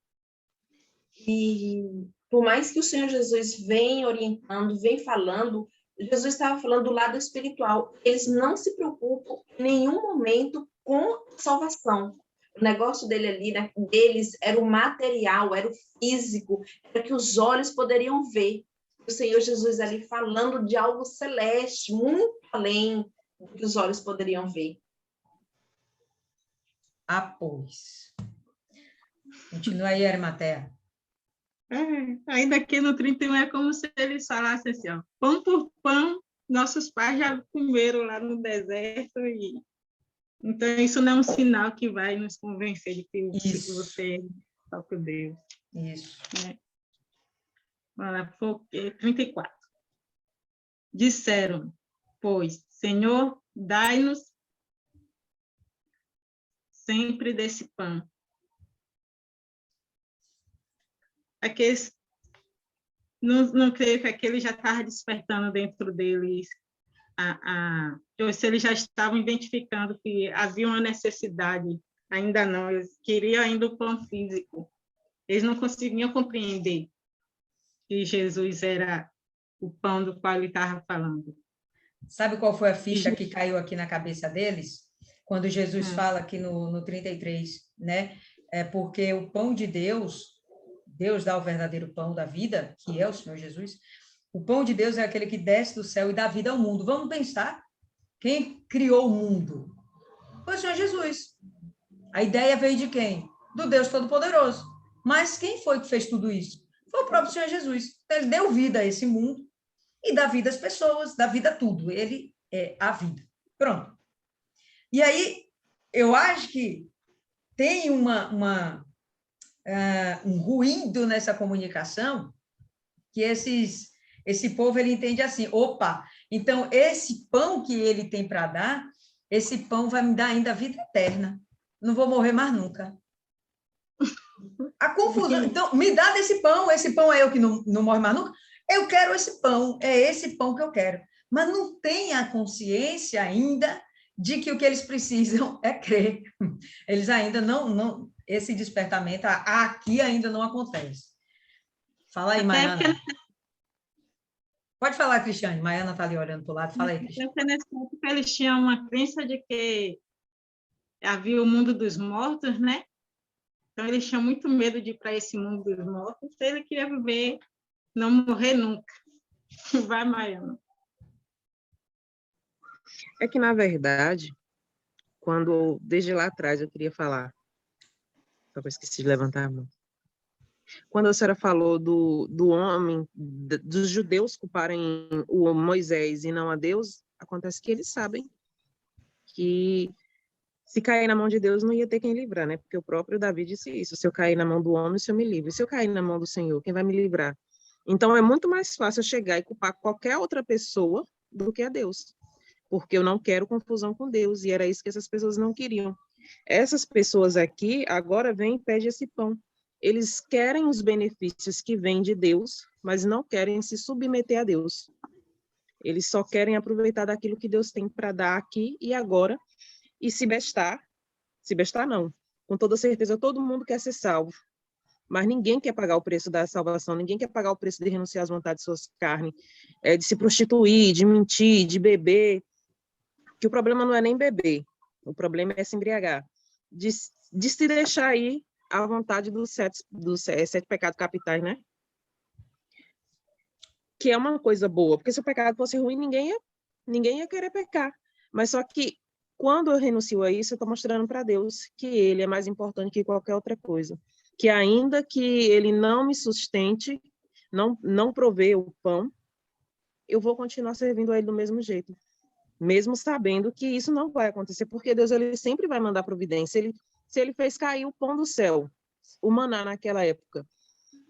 E por mais que o Senhor Jesus venha orientando, vem falando, Jesus estava falando do lado espiritual. Eles não se preocupam em nenhum momento com salvação. O negócio dele ali, né, deles era o material, era o físico, era que os olhos poderiam ver. O Senhor Jesus ali falando de algo celeste, muito além do que os olhos poderiam ver. Pois. Continua aí, Arimatea. Ainda aqui no 31 é como se eles falassem assim, ó, pão por pão, nossos pais já comeram lá no deserto. Então, isso não é um sinal que vai nos convencer de que você é só por Deus. Isso. Né? 34. Disseram, pois, Senhor, dai-nos sempre desse pão. Aqueles, não creio que aquele já estava despertando dentro deles, se eles já estavam identificando que havia uma necessidade, ainda não, eles queriam ainda o pão físico. Eles não conseguiam compreender que Jesus era o pão do qual ele estava falando. Sabe qual foi a ficha que caiu aqui na cabeça deles? Quando Jesus fala aqui no 33, né? É porque o pão de Deus dá o verdadeiro pão da vida, que é o Senhor Jesus. O pão de Deus é aquele que desce do céu e dá vida ao mundo. Vamos pensar, quem criou o mundo? Foi o Senhor Jesus. A ideia veio de quem? Do Deus Todo-Poderoso. Mas quem foi que fez tudo isso? Foi o próprio Senhor Jesus. Ele deu vida a esse mundo e dá vida às pessoas, dá vida a tudo. Ele é a vida. Pronto. E aí, eu acho que tem um ruído nessa comunicação, que esse povo ele entende assim, opa, então esse pão que ele tem para dar, esse pão vai me dar ainda a vida eterna. Não vou morrer mais nunca. A confusão. Então, me dá desse pão. Esse pão é eu que não morre mais nunca. Eu quero esse pão. É esse pão que eu quero. Mas não tem a consciência ainda de que o que eles precisam é crer. Eles ainda não esse despertamento aqui ainda não acontece. Fala aí, Maiana. Pode falar, Cristiane. Maiana está ali olhando para o lado. Fala aí, Cristiane. Nesse tempo que eles tinham uma crença de que havia o mundo dos mortos, né? Então, eles tinham muito medo de ir para esse mundo dos mortos. Então, ele queria viver, não morrer nunca. Vai, Maiana. É que, na verdade, desde lá atrás eu queria falar, só que eu esqueci de levantar a mão. Quando a senhora falou do homem, dos judeus culparem o Moisés e não a Deus, acontece que eles sabem que se cair na mão de Deus não ia ter quem livrar, né? Porque o próprio Davi disse isso: se eu cair na mão do homem, o Senhor me livre. Se eu cair na mão do Senhor, quem vai me livrar? Então é muito mais fácil eu chegar e culpar qualquer outra pessoa do que a Deus, porque eu não quero confusão com Deus, e era isso que essas pessoas não queriam. Essas pessoas aqui agora vêm e pedem esse pão. Eles querem os benefícios que vêm de Deus, mas não querem se submeter a Deus. Eles só querem aproveitar daquilo que Deus tem para dar aqui e agora, e se bestar não. Com toda certeza, todo mundo quer ser salvo, mas ninguém quer pagar o preço da salvação, ninguém quer pagar o preço de renunciar às vontades de suas carnes, de se prostituir, de mentir, de beber, que o problema não é nem beber, o problema é se embriagar, de se deixar ir à vontade dos sete pecados capitais, né? Que é uma coisa boa, porque se o pecado fosse ruim, ninguém ia querer pecar. Mas só que quando eu renuncio a isso, eu estou mostrando para Deus que Ele é mais importante que qualquer outra coisa. Que ainda que Ele não me sustente, não provê o pão, eu vou continuar servindo a Ele do mesmo jeito. Mesmo sabendo que isso não vai acontecer, porque Deus ele sempre vai mandar providência. Se Ele fez cair o pão do céu, o maná naquela época,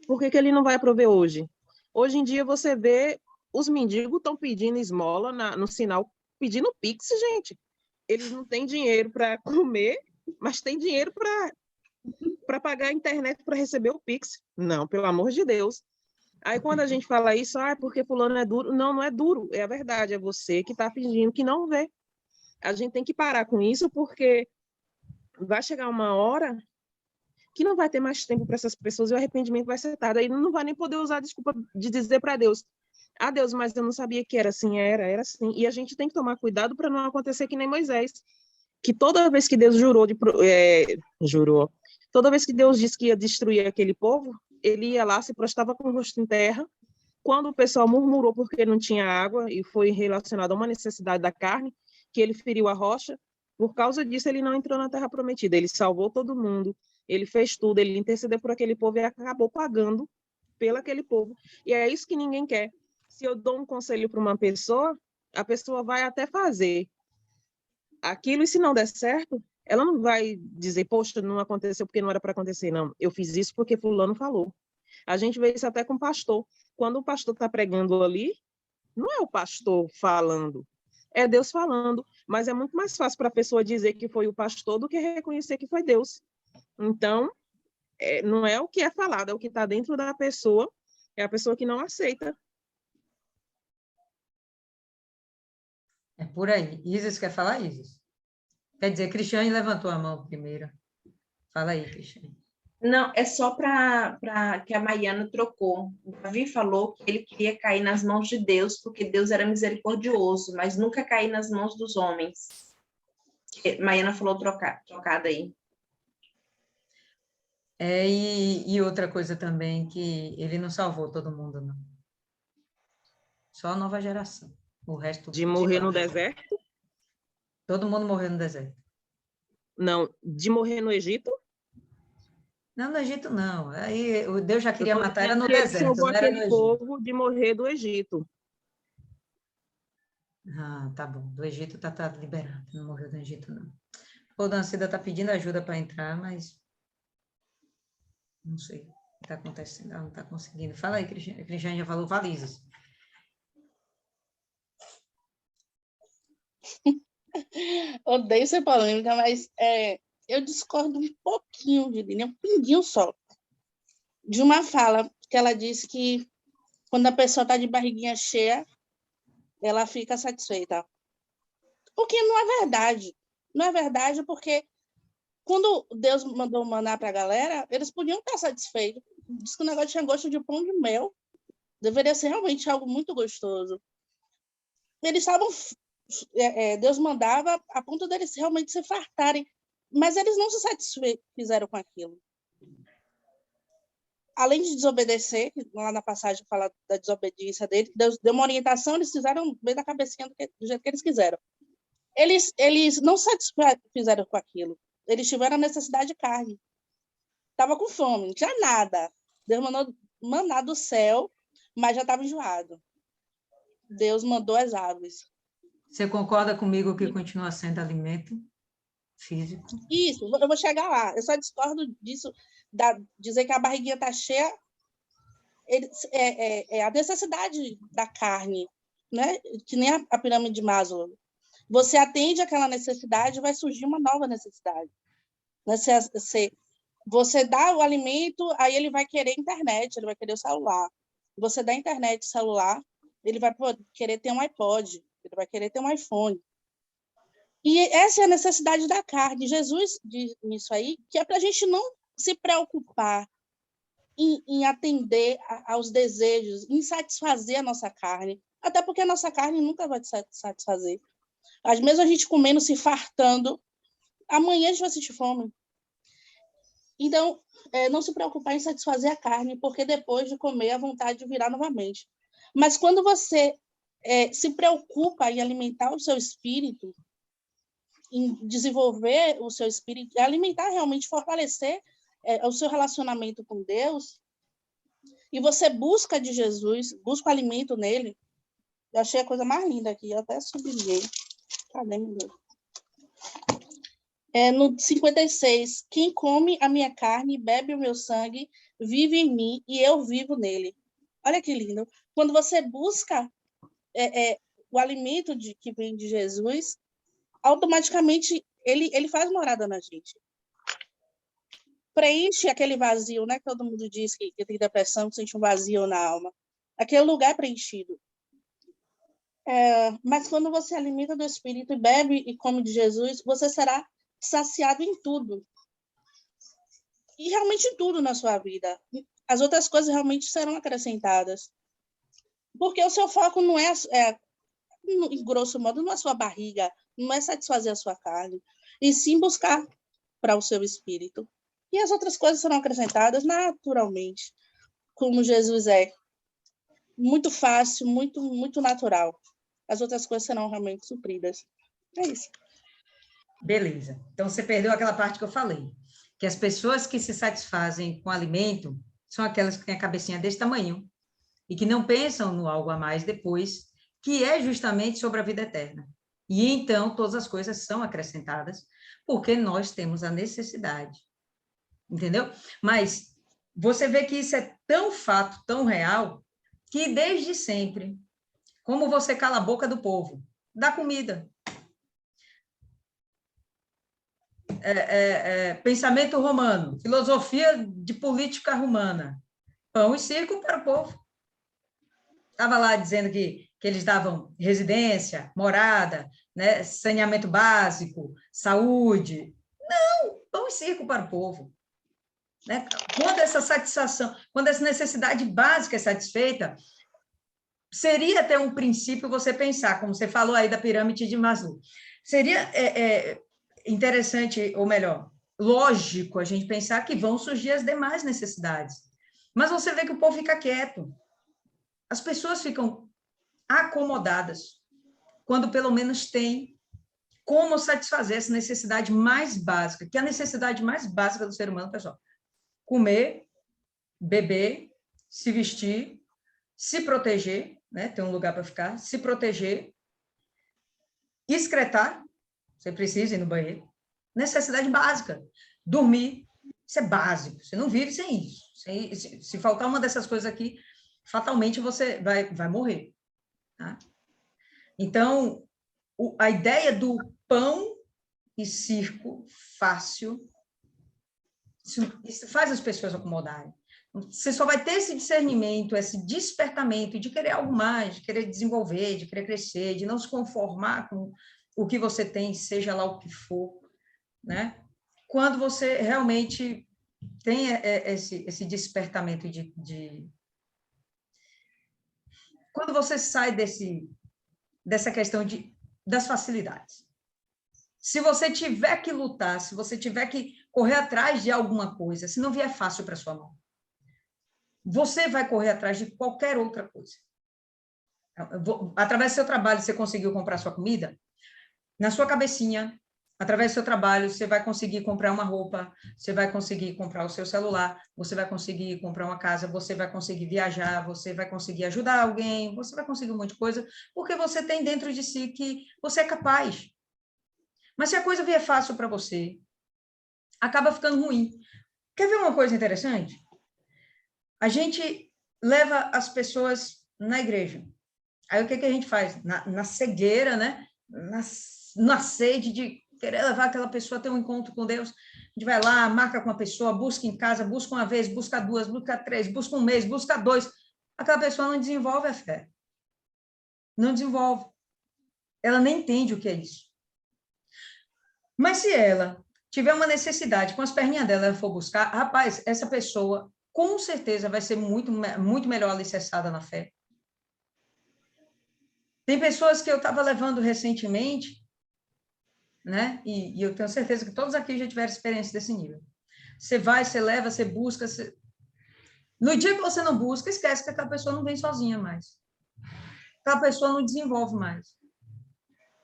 por que Ele não vai prover hoje? Hoje em dia você vê os mendigos estão pedindo esmola no sinal, pedindo Pix, gente. Eles não têm dinheiro para comer, mas têm dinheiro para pagar a internet para receber o Pix. Não, pelo amor de Deus. Aí quando a gente fala isso, porque fulano é duro. Não, não é duro, é a verdade, é você que está fingindo que não vê. A gente tem que parar com isso, porque vai chegar uma hora que não vai ter mais tempo para essas pessoas e o arrependimento vai ser tarde. Aí não vai nem poder usar a desculpa de dizer para Deus: Deus, mas eu não sabia que era assim. Era assim. E a gente tem que tomar cuidado para não acontecer que nem Moisés, que toda vez que Deus jurou, toda vez que Deus disse que ia destruir aquele povo, ele ia lá, se prostrava com o rosto em terra. Quando o pessoal murmurou porque não tinha água, e foi relacionado a uma necessidade da carne, que ele feriu a rocha, por causa disso ele não entrou na terra prometida. Ele salvou todo mundo, ele fez tudo, ele intercedeu por aquele povo e acabou pagando pelo aquele povo. E é isso que ninguém quer. Se eu dou um conselho para uma pessoa, a pessoa vai até fazer aquilo, e se não der certo, ela não vai dizer: poxa, não aconteceu porque não era para acontecer. Não, eu fiz isso porque fulano falou. A gente vê isso até com o pastor. Quando o pastor está pregando ali, não é o pastor falando, é Deus falando. Mas é muito mais fácil para a pessoa dizer que foi o pastor do que reconhecer que foi Deus. Então, não é o que é falado, é o que está dentro da pessoa, é a pessoa que não aceita. É por aí. Isis quer falar, Isis? Quer dizer, Cristiane levantou a mão primeiro. Fala aí, Cristiane. Não, é só para que a Maiana trocou. O Davi falou que ele queria cair nas mãos de Deus, porque Deus era misericordioso, mas nunca cair nas mãos dos homens. Maiana falou trocada aí. E outra coisa também, que ele não salvou todo mundo, não. Só a nova geração. O resto... De morrer no deserto? Todo mundo morreu no deserto. Não, de morrer no Egito? Não, no Egito não. Aí o Deus já queria matar, era no Ele deserto, salvou não era no aquele Egito. povo de morrer do Egito. Tá bom. Do Egito tá liberado. Não morreu do Egito, não. O Dancida tá pedindo ajuda para entrar, mas não sei o que está acontecendo. Ela não está conseguindo. Fala aí, Cristiane. Cristiane já falou valizes. Odeio ser polêmica, mas eu discordo um pouquinho de Lina, um pinguinho só, de uma fala que ela disse que quando a pessoa está de barriguinha cheia, ela fica satisfeita. O que não é verdade. Não é verdade porque quando Deus mandou o maná para a galera, eles podiam estar satisfeitos. Diz que o negócio tinha gosto de pão de mel. Deveria ser realmente algo muito gostoso. Eles estavam... Deus mandava a ponto deles realmente se fartarem. Mas eles não se satisfizeram com aquilo. Além de desobedecer, lá na passagem fala da desobediência deles, Deus deu uma orientação, eles fizeram bem da cabecinha do jeito que eles quiseram. Eles não se satisfizeram com aquilo. Eles tiveram a necessidade de carne. Estava com fome, não tinha nada. Deus mandou maná do céu, mas já estava enjoado. Deus mandou as aves. Você concorda comigo que continua sendo alimento físico? Isso, eu vou chegar lá. Eu só discordo disso, dizer que a barriguinha está cheia. A necessidade da carne, né? Que nem a pirâmide de Maslow. Você atende aquela necessidade, vai surgir uma nova necessidade. Você dá o alimento, aí ele vai querer internet, ele vai querer o celular. Você dá internet, celular, ele vai querer ter um iPod, ele vai querer ter um iPhone. E essa é a necessidade da carne. Jesus diz nisso aí, que é para a gente não se preocupar em atender aos desejos, em satisfazer a nossa carne, até porque a nossa carne nunca vai te satisfazer. Às vezes a gente comendo, se fartando, amanhã a gente vai sentir fome. Então, não se preocupar em satisfazer a carne, porque depois de comer a vontade virá novamente. Mas quando você se preocupa em alimentar o seu espírito, em desenvolver o seu espírito, alimentar realmente, fortalecer o seu relacionamento com Deus, e você busca de Jesus, busca o alimento nele, eu achei a coisa mais linda aqui, eu até sublinhei. Cadê, meu Deus? No 56, quem come a minha carne, bebe o meu sangue, vive em mim e eu vivo nele. Olha que lindo. Quando você busca o alimento que vem de Jesus, automaticamente ele faz morada na gente. Preenche aquele vazio, né? Que todo mundo diz que tem depressão, que sente um vazio na alma. Aquele lugar é preenchido. Mas quando você alimenta do Espírito e bebe e come de Jesus, você será saciado em tudo. E realmente em tudo na sua vida. As outras coisas realmente serão acrescentadas. Porque o seu foco não em grosso modo, não é a sua barriga, não é satisfazer a sua carne, e sim buscar para o seu espírito. E as outras coisas serão acrescentadas naturalmente, como Jesus é. Muito fácil, muito, muito natural. As outras coisas serão realmente supridas. É isso. Beleza. Então, você perdeu aquela parte que eu falei, que as pessoas que se satisfazem com alimento são aquelas que têm a cabecinha desse tamanho e que não pensam no algo a mais depois, que é justamente sobre a vida eterna. E então, todas as coisas são acrescentadas, porque nós temos a necessidade. Entendeu? Mas você vê que isso é tão fato, tão real, que desde sempre, como você cala a boca do povo, dá comida. Pensamento romano, filosofia de política romana, pão e circo para o povo. Estava lá dizendo que eles davam residência, morada, né, saneamento básico, saúde. Não, pão e circo para o povo. Né? Quando essa satisfação, quando essa necessidade básica é satisfeita, seria até um princípio você pensar, como você falou aí da pirâmide de Maslow, seria interessante, ou melhor, lógico a gente pensar que vão surgir as demais necessidades. Mas você vê que o povo fica quieto. As pessoas ficam acomodadas quando pelo menos tem como satisfazer essa necessidade mais básica, que é a necessidade mais básica do ser humano, pessoal. Comer, beber, se vestir, se proteger, né? Ter um lugar para ficar, se proteger, excretar, você precisa ir no banheiro, necessidade básica, dormir, isso é básico, você não vive sem isso. Se faltar uma dessas coisas aqui, fatalmente você vai morrer. Tá? Então, a ideia do pão e circo fácil, isso faz as pessoas acomodarem. Você só vai ter esse discernimento, esse despertamento de querer algo mais, de querer desenvolver, de querer crescer, de não se conformar com o que você tem, seja lá o que for, né? Quando você realmente tem esse despertamento quando você sai dessa questão das facilidades. Se você tiver que lutar, se você tiver que correr atrás de alguma coisa, se não vier fácil para sua mão, você vai correr atrás de qualquer outra coisa. Através do seu trabalho, você conseguiu comprar sua comida? Na sua cabecinha, através do seu trabalho, você vai conseguir comprar uma roupa, você vai conseguir comprar o seu celular, você vai conseguir comprar uma casa, você vai conseguir viajar, você vai conseguir ajudar alguém, você vai conseguir um monte de coisa, porque você tem dentro de si que você é capaz. Mas se a coisa vier fácil para você, acaba ficando ruim. Quer ver uma coisa interessante? A gente leva as pessoas na igreja. Aí o que a gente faz? Na cegueira, né? Na sede de querer levar aquela pessoa a ter um encontro com Deus, a gente vai lá, marca com a pessoa, busca em casa, busca uma vez, busca duas, busca três, busca um mês, busca dois. Aquela pessoa não desenvolve a fé. Não desenvolve. Ela nem entende o que é isso. Mas se ela tiver uma necessidade, com as perninhas dela, ela for buscar, rapaz, essa pessoa com certeza vai ser muito, muito melhor alicerçada na fé. Tem pessoas que eu estava levando recentemente, né? E eu tenho certeza que todos aqui já tiveram experiência desse nível. Você vai, você leva, você busca. No dia que você não busca, esquece que aquela pessoa não vem sozinha mais. Aquela pessoa não desenvolve mais.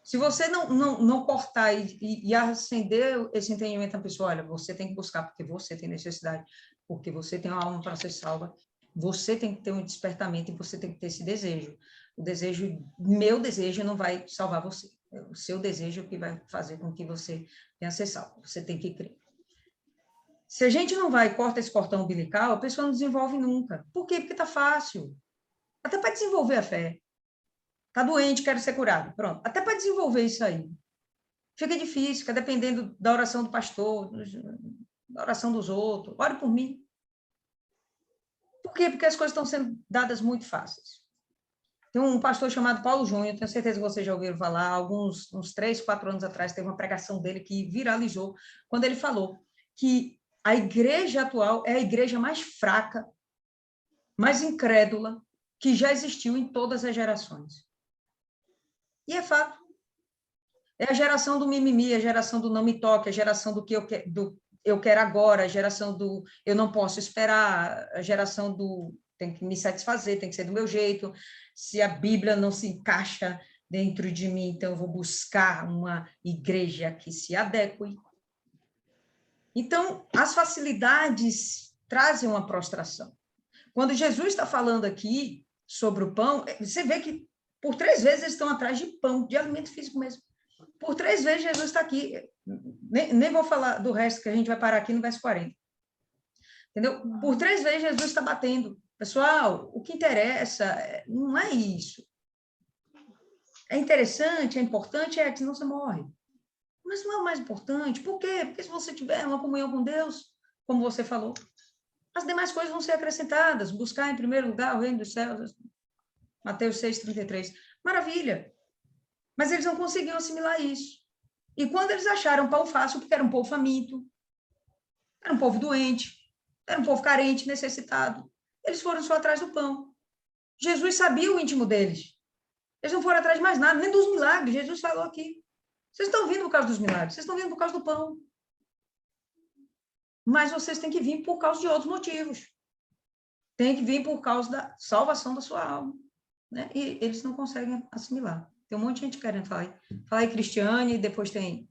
Se você não cortar e acender esse entendimento da pessoa, olha, você tem que buscar porque você tem necessidade, porque você tem uma alma para ser salva, você tem que ter um despertamento e você tem que ter esse desejo. Meu desejo não vai salvar você. É o seu desejo que vai fazer com que você venha ser salvo. Você tem que crer. Se a gente não vai e corta esse cordão umbilical, a pessoa não desenvolve nunca. Por quê? Porque está fácil. Até para desenvolver a fé. Está doente, quero ser curado. Pronto. Até para desenvolver isso aí. Fica difícil, fica dependendo da oração do pastor, da oração dos outros. Ore por mim. Por quê? Porque as coisas estão sendo dadas muito fáceis. Tem um pastor chamado Paulo Júnior, tenho certeza que vocês já ouviram falar, uns 3, 4 anos atrás, teve uma pregação dele que viralizou, quando ele falou que a igreja atual é a igreja mais fraca, mais incrédula, que já existiu em todas as gerações. E é fato. É a geração do mimimi, a geração do não me toque, a geração do que eu quero agora, a geração do eu não posso esperar, a geração do tem que me satisfazer, tem que ser do meu jeito. Se a Bíblia não se encaixa dentro de mim, então eu vou buscar uma igreja que se adeque. Então, as facilidades trazem uma prostração. Quando Jesus está falando aqui sobre o pão, você vê que por 3 vezes eles estão atrás de pão, de alimento físico mesmo. Por 3 vezes Jesus está aqui. Nem vou falar do resto, que a gente vai parar aqui no verso 40. Entendeu? Por 3 vezes Jesus está batendo. Pessoal, o que interessa não é isso. É interessante, é importante, que senão você morre. Mas não é o mais importante. Por quê? Porque se você tiver uma comunhão com Deus, como você falou, as demais coisas vão ser acrescentadas. Buscar em primeiro lugar o reino dos céus. Mateus 6,33. Maravilha. Mas eles não conseguiam assimilar isso. E quando eles acharam pão fácil, porque era um povo faminto, era um povo doente, era um povo carente, necessitado, eles foram só atrás do pão. Jesus sabia o íntimo deles. Eles não foram atrás de mais nada, nem dos milagres. Jesus falou aqui. Vocês estão vindo por causa dos milagres, vocês estão vindo por causa do pão. Mas vocês têm que vir por causa de outros motivos. Tem que vir por causa da salvação da sua alma. Né? E eles não conseguem assimilar. Tem um monte de gente querendo falar. Fala aí Cristiane, depois tem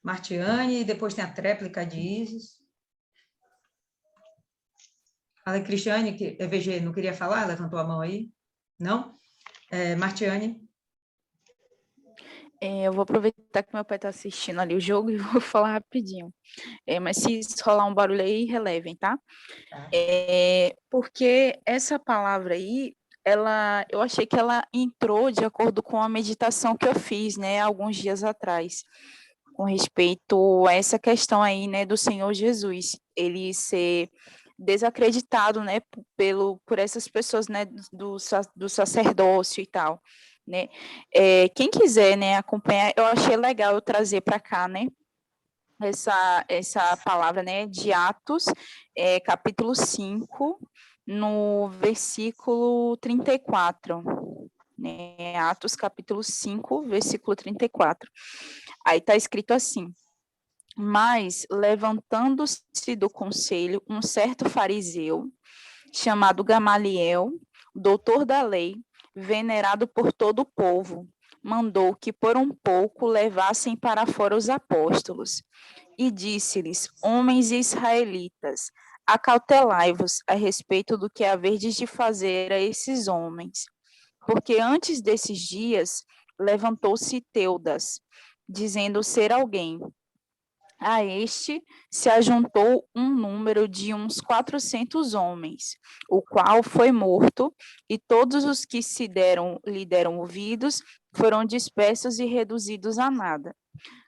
Martiane, depois tem a tréplica de Isis. Fala aí Cristiane, que é VG, não queria falar? Levantou a mão aí? Não? Martiane? Eu vou aproveitar que meu pai está assistindo ali o jogo e vou falar rapidinho. Mas se rolar um barulho aí, relevem, tá? Tá. Porque essa palavra aí, eu achei que ela entrou de acordo com a meditação que eu fiz, né, alguns dias atrás, com respeito a essa questão aí, né, do Senhor Jesus, ele ser desacreditado, né, por essas pessoas, né, do sacerdócio e tal, né. Quem quiser, né, acompanhar, eu achei legal eu trazer para cá, né, essa palavra, né, de Atos, capítulo 5, no versículo 34, né, Atos capítulo 5, versículo 34. Aí está escrito assim: mas, levantando-se do conselho, um certo fariseu, chamado Gamaliel, doutor da lei, venerado por todo o povo, mandou que por um pouco levassem para fora os apóstolos, e disse-lhes: homens israelitas, acautelai-vos a respeito do que haverdes de fazer a esses homens, porque antes desses dias levantou-se Teudas, dizendo ser alguém. A este se ajuntou um número de uns 400 homens, o qual foi morto, e todos os que lhe deram ouvidos foram dispersos e reduzidos a nada.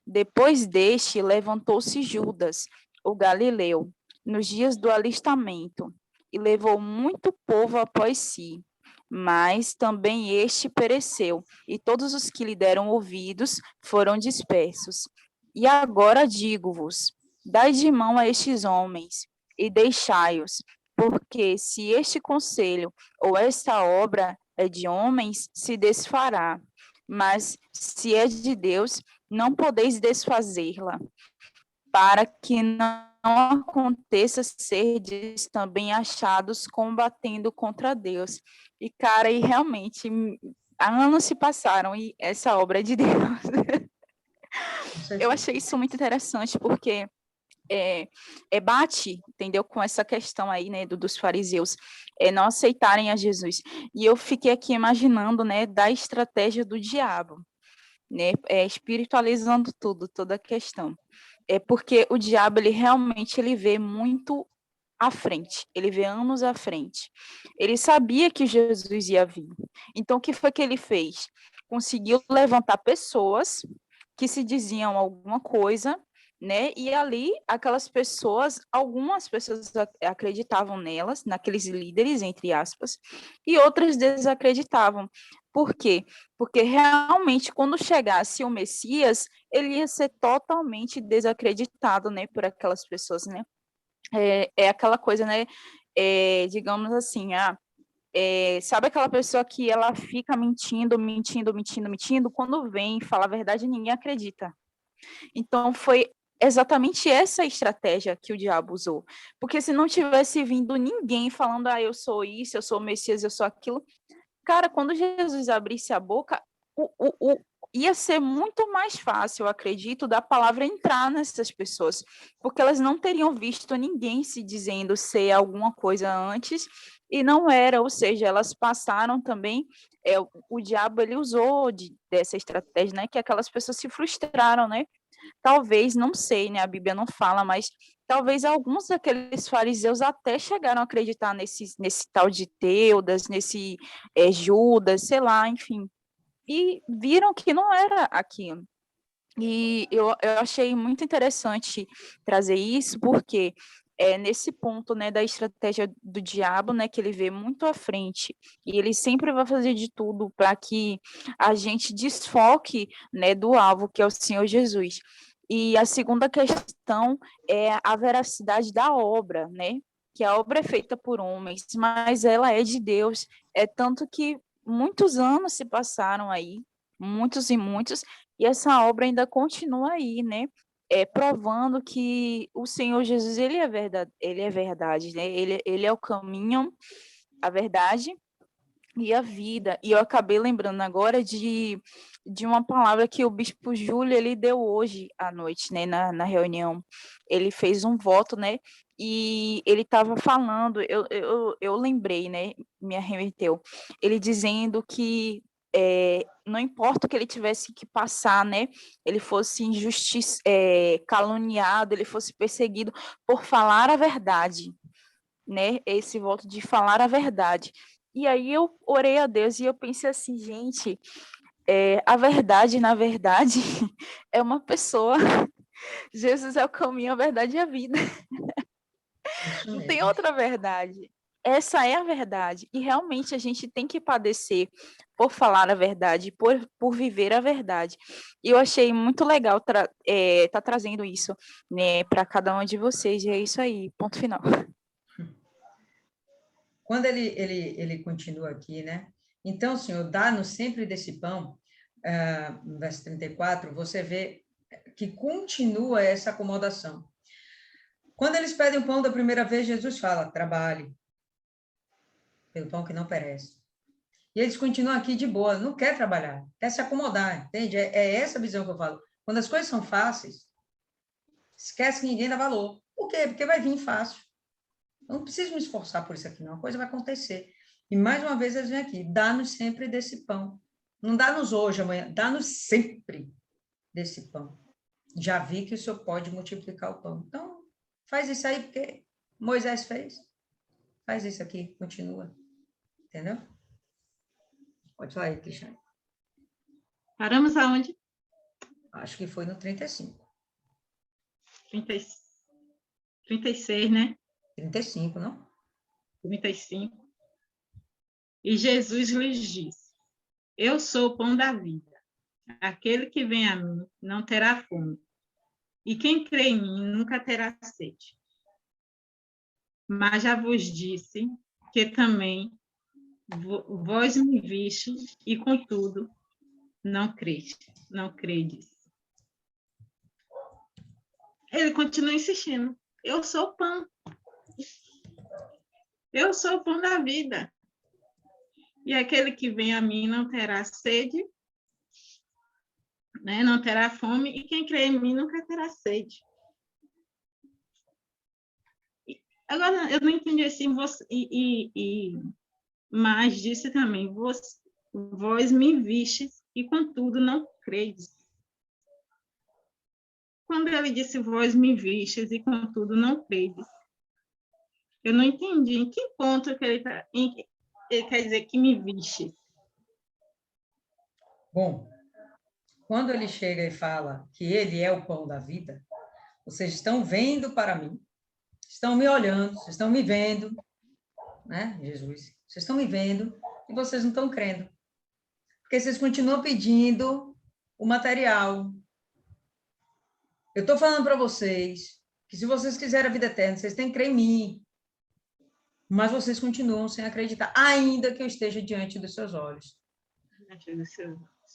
Depois deste, levantou-se Judas, o galileu, nos dias do alistamento, e levou muito povo após si. Mas também este pereceu, e todos os que lhe deram ouvidos foram dispersos. E agora digo-vos: dai de mão a estes homens, e deixai-os, porque se este conselho ou esta obra é de homens, se desfará, mas se é de Deus, não podeis desfazê-la, para que não aconteça serdes também achados combatendo contra Deus. E, cara, e realmente, anos se passaram e essa obra é de Deus. Eu achei isso muito interessante, porque bate, entendeu, com essa questão aí, né, dos fariseus, não aceitarem a Jesus. E eu fiquei aqui imaginando, né, da estratégia do diabo, né, espiritualizando tudo, toda a questão. Porque o diabo, ele realmente, ele vê muito à frente, ele vê anos à frente. Ele sabia que Jesus ia vir. Então, o que foi que ele fez? Conseguiu levantar pessoas que se diziam alguma coisa, né? E ali, aquelas pessoas, algumas pessoas acreditavam nelas, naqueles líderes, entre aspas, e outras desacreditavam. Por quê? Porque realmente, quando chegasse o Messias, ele ia ser totalmente desacreditado, né, por aquelas pessoas, né? É aquela coisa, né? Digamos assim, sabe aquela pessoa que ela fica mentindo, mentindo, mentindo, mentindo, quando vem falar a verdade, ninguém acredita. Então, foi exatamente essa estratégia que o diabo usou. Porque se não tivesse vindo ninguém falando, eu sou isso, eu sou o Messias, eu sou aquilo, cara, quando Jesus abrisse a boca, ia ser muito mais fácil, eu acredito, da palavra entrar nessas pessoas, porque elas não teriam visto ninguém se dizendo ser alguma coisa antes, e não era, ou seja, elas passaram também, o diabo, ele usou dessa estratégia, né, que aquelas pessoas se frustraram, né, talvez, não sei, né, a Bíblia não fala, mas talvez alguns daqueles fariseus até chegaram a acreditar nesse tal de Teudas, nesse Judas, sei lá, enfim, e viram que não era aquilo. E eu achei muito interessante trazer isso, porque nesse ponto, né, da estratégia do diabo, né, que ele vê muito à frente, e ele sempre vai fazer de tudo para que a gente desfoque, né, do alvo, que é o Senhor Jesus. E a segunda questão é a veracidade da obra, né, que a obra é feita por homens, mas ela é de Deus, tanto que muitos anos se passaram aí, muitos e muitos, e essa obra ainda continua aí, né? Provando que o Senhor Jesus, ele é verdade, né? Ele é o caminho, a verdade e a vida. E eu acabei lembrando agora de uma palavra que o Bispo Júlio, ele deu hoje à noite, né? Na reunião. Ele fez um voto, né? E ele estava falando, eu lembrei, né? Me arremeteu. Ele dizendo que não importa o que ele tivesse que passar, né? Ele fosse caluniado, ele fosse perseguido por falar a verdade, né? Esse voto de falar a verdade. E aí eu orei a Deus e eu pensei assim, gente, a verdade, na verdade, é uma pessoa. Jesus é o caminho, a verdade e a vida. Isso Não tem mesmo. outra verdade. Essa é a verdade. E realmente a gente tem que padecer por falar a verdade, por viver a verdade. E eu achei muito legal tá trazendo isso, né, para cada um de vocês. E é isso aí, ponto final. Quando ele continua aqui, né? Então, Senhor, dá-nos sempre desse pão, no verso 34, você vê que continua essa acomodação. Quando eles pedem o pão da primeira vez, Jesus fala, trabalhe pelo pão que não perece. E eles continuam aqui de boa, não quer trabalhar, quer se acomodar, entende? É essa visão que eu falo. Quando as coisas são fáceis, esquece que ninguém dá valor. Por quê? Porque vai vir fácil. Eu não preciso me esforçar por isso aqui, não. A coisa vai acontecer. E mais uma vez eles vêm aqui, dá-nos sempre desse pão. Não dá-nos hoje, amanhã, dá-nos sempre desse pão. Já vi que o Senhor pode multiplicar o pão. Então, faz isso aí, porque Moisés fez. Faz isso aqui, continua. Entendeu? Pode falar aí, Cristiane. Paramos aonde? Acho que foi no 35. 36, né? 35, não? 35. E Jesus lhes disse: Eu sou o pão da vida. Aquele que vem a mim não terá fome. E quem crê em mim nunca terá sede. Mas já vos disse que também vós me viste e, contudo, não credes. Ele continua insistindo. Eu sou o pão. Eu sou o pão da vida. E aquele que vem a mim não terá sede, né? Não terá fome, e quem crê em mim nunca terá sede. Agora, eu não entendi assim, mas disse também, vós me vistes e, contudo, não credes. Quando ele disse, vós me vistes e, contudo, não credes, eu não entendi em que ponto que ele quer dizer que me viste. Bom, quando ele chega e fala que ele é o pão da vida, vocês estão vendo para mim, estão me olhando, vocês estão me vendo, né, Jesus? Vocês estão me vendo e vocês não estão crendo. Porque vocês continuam pedindo o material. Eu estou falando para vocês que se vocês quiserem a vida eterna, vocês têm que crer em mim. Mas vocês continuam sem acreditar, ainda que eu esteja diante dos seus olhos.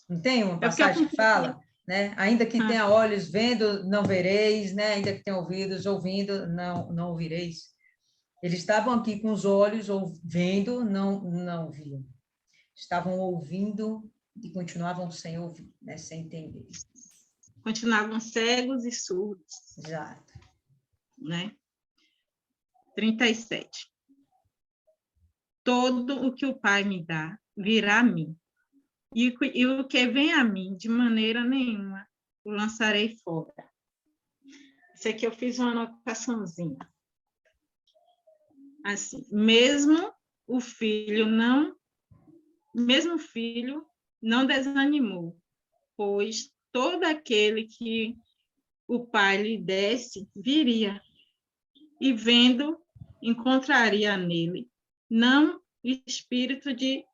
Não tem uma passagem que fala, né? Ainda que tenha olhos vendo, não vereis, né? Ainda que tenha ouvidos ouvindo, não ouvireis. Eles estavam aqui com os olhos vendo, não viam. Estavam ouvindo e continuavam sem ouvir, né? Sem entender. Continuavam cegos e surdos. Exato. Né? 37. Todo o que o Pai me dá virá a mim. E o que vem a mim, de maneira nenhuma, o lançarei fora. Isso aqui eu fiz uma anotaçãozinha. Assim, mesmo o filho não desanimou, pois todo aquele que o Pai lhe desse viria, e vendo, encontraria nele não espírito de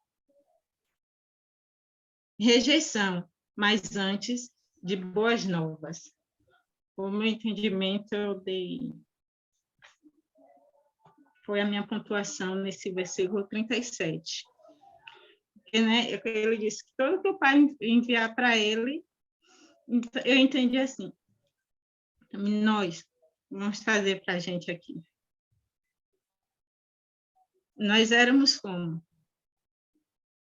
rejeição, mas antes de boas novas. O meu entendimento, foi a minha pontuação nesse versículo 37. Porque, né, ele disse que todo que o Pai enviar para ele, eu entendi assim, nós vamos trazer para a gente aqui. Nós éramos como?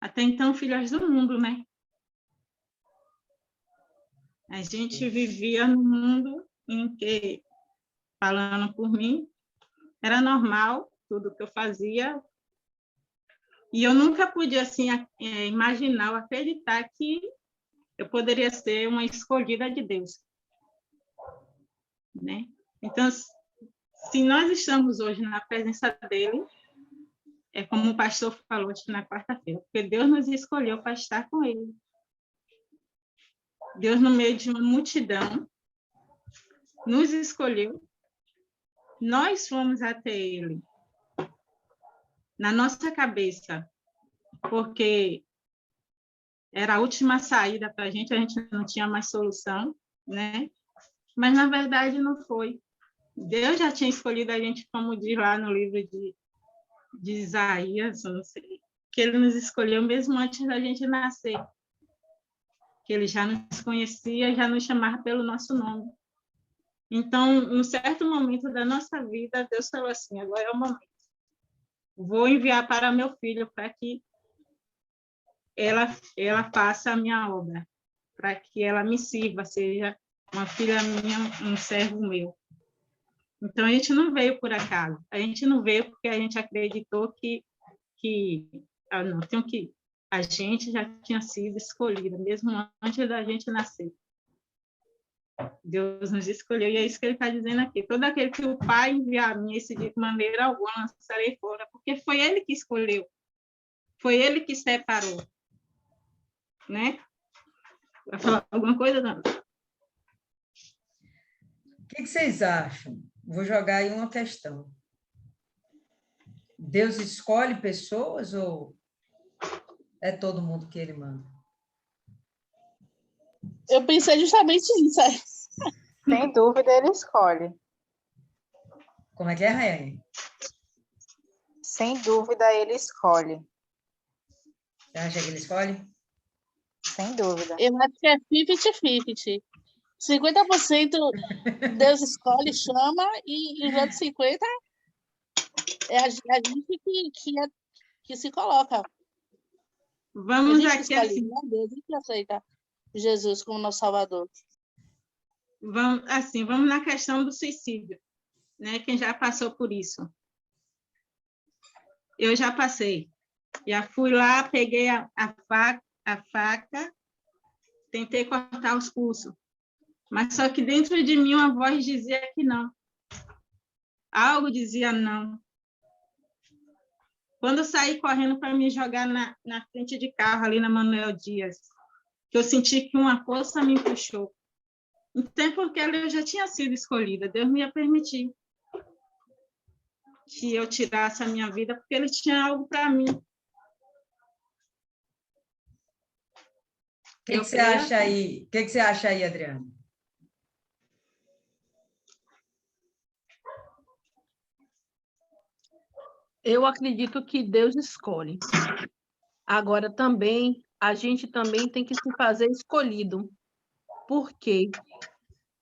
Até então, filhas do mundo, né? A gente vivia num mundo em que, falando por mim, era normal tudo que eu fazia, e eu nunca podia assim imaginar ou acreditar que eu poderia ser uma escolhida de Deus, né? Então, se nós estamos hoje na presença dele, É como o pastor falou na quarta-feira, porque Deus nos escolheu para estar com Ele. Deus, no meio de uma multidão, nos escolheu. Nós fomos até Ele. Na nossa cabeça, porque era a última saída para a gente não tinha mais solução, né? Mas, na verdade, não foi. Deus já tinha escolhido a gente, como diz lá no livro de Isaías, eu não sei, que Ele nos escolheu mesmo antes da gente nascer. Que Ele já nos conhecia, já nos chamava pelo nosso nome. Então, em um certo momento da nossa vida, Deus falou assim, agora é o momento. Vou enviar para meu filho para que ela faça a minha obra, para que ela me sirva, seja uma filha minha, um servo meu. Então, a gente não veio por acaso. A gente não veio porque a gente acreditou que a gente já tinha sido escolhida, mesmo antes da gente nascer. Deus nos escolheu, e é isso que ele está dizendo aqui. Todo aquele que o Pai enviar a mim, esse de maneira alguma lançarei fora, porque foi Ele que escolheu, foi Ele que separou. Né? Vai falar alguma coisa, Dana? O que vocês acham? Vou jogar aí uma questão. Deus escolhe pessoas ou é todo mundo que Ele manda? Eu pensei justamente nisso. Sem dúvida, ele escolhe. Como é que é, Raiane? Sem dúvida, ele escolhe. Você acha que Ele escolhe? Sem dúvida. Eu acho que é 50-50. 50% Deus escolhe, chama, e os outros 50% é a gente que se coloca. Vamos a gente aqui escolhe, assim. não é Deus, a gente aceita Jesus como nosso Salvador. Vamos na questão do suicídio, né? Quem já passou por isso? Eu já passei. Já fui lá, peguei a faca, tentei cortar os pulsos. Mas só que dentro de mim uma voz dizia que não. Algo dizia não. Quando eu saí correndo para me jogar na frente de carro, ali na Manuel Dias, que eu senti que uma força me puxou. Então, porque eu já tinha sido escolhida, Deus me ia permitir que eu tirasse a minha vida, porque Ele tinha algo para mim. O que você acha aí? O que você acha aí, Adriana? Eu acredito que Deus escolhe. Agora, também, a gente também tem que se fazer escolhido. Por quê?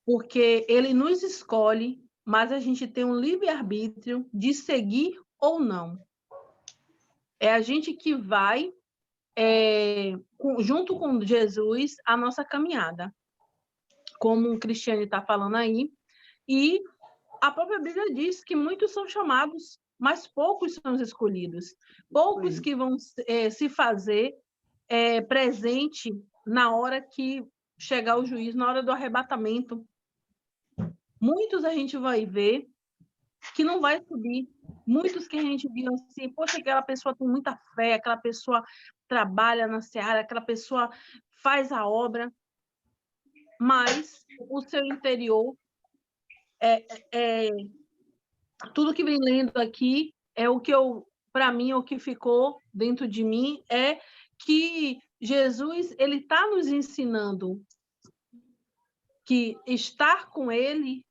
Porque Ele nos escolhe, mas a gente tem um livre-arbítrio de seguir ou não. É a gente que vai, junto com Jesus, a nossa caminhada. Como o Cristiane está falando aí. E a própria Bíblia diz que muitos são chamados, mas poucos são os escolhidos. Poucos que vão se fazer presente na hora que chegar o juízo, na hora do arrebatamento. Muitos a gente vai ver que não vai subir. Muitos que a gente viu assim, poxa, aquela pessoa tem muita fé, aquela pessoa trabalha na seara, aquela pessoa faz a obra, mas o seu interior tudo que vem lendo aqui é o que para mim, o que ficou dentro de mim é que Jesus, ele está nos ensinando que estar com ele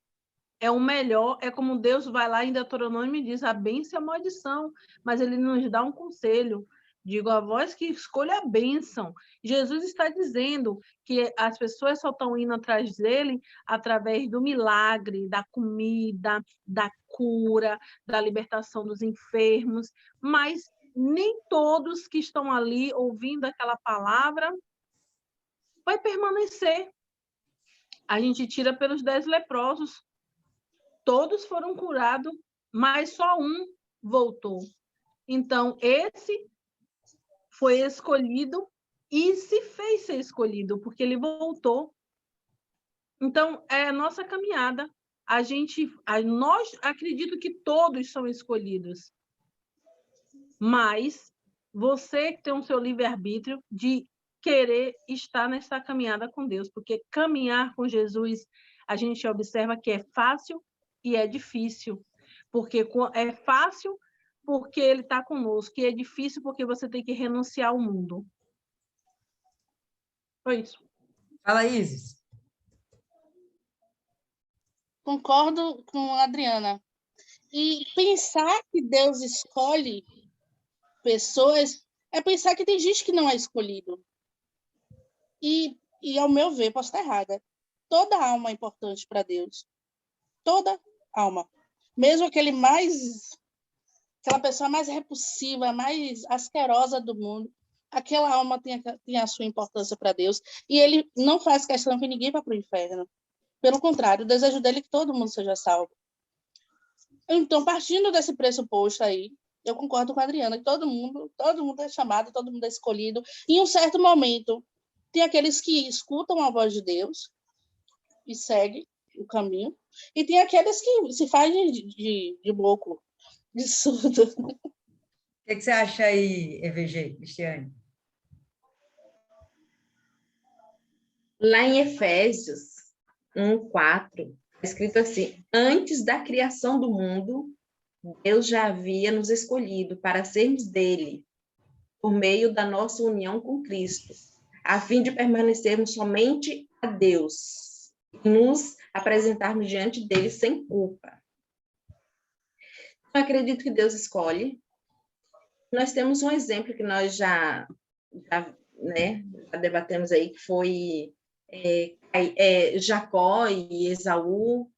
é o melhor, é como Deus vai lá em Deuteronômio e diz a bênção e a maldição, mas ele nos dá um conselho. Digo a vós que escolha a bênção. Jesus está dizendo que as pessoas só estão indo atrás dele através do milagre, da comida, da cura, da libertação dos enfermos, mas nem todos que estão ali ouvindo aquela palavra vai permanecer. A gente tira pelos 10 leprosos. Todos foram curados, mas só um voltou. Então, esse foi escolhido e se fez ser escolhido, porque ele voltou. Então, é a nossa caminhada. Nós acredito que todos são escolhidos. mas você tem o seu livre-arbítrio de querer estar nessa caminhada com Deus, porque caminhar com Jesus, a gente observa que é fácil e é difícil, porque é fácil porque ele está conosco, e é difícil porque você tem que renunciar ao mundo. Foi isso. Fala, Isis. Concordo com a Adriana. E pensar que Deus escolhe pessoas é pensar que tem gente que não é escolhido. E ao meu ver, posso estar errada, toda alma é importante para Deus. Toda alma. Mesmo aquela pessoa mais repulsiva, mais asquerosa do mundo, aquela alma tem a sua importância para Deus. E ele não faz questão que ninguém vá para o inferno. Pelo contrário, o desejo dele é que todo mundo seja salvo. Então, partindo desse pressuposto aí, eu concordo com a Adriana, que todo mundo é chamado, todo mundo é escolhido. Em um certo momento, tem aqueles que escutam a voz de Deus e seguem o caminho, e tem aqueles que se fazem de louco, de surdo. O que você acha aí, EVG, Cristiane? Lá em Efésios 1:4, escrito assim: antes da criação do mundo, Deus já havia nos escolhido para sermos dele, por meio da nossa união com Cristo, a fim de permanecermos somente a Deus e nos apresentarmos diante dele sem culpa. Eu acredito que Deus escolhe. Nós temos um exemplo que nós já debatemos aí, que foi Jacó e Esaú,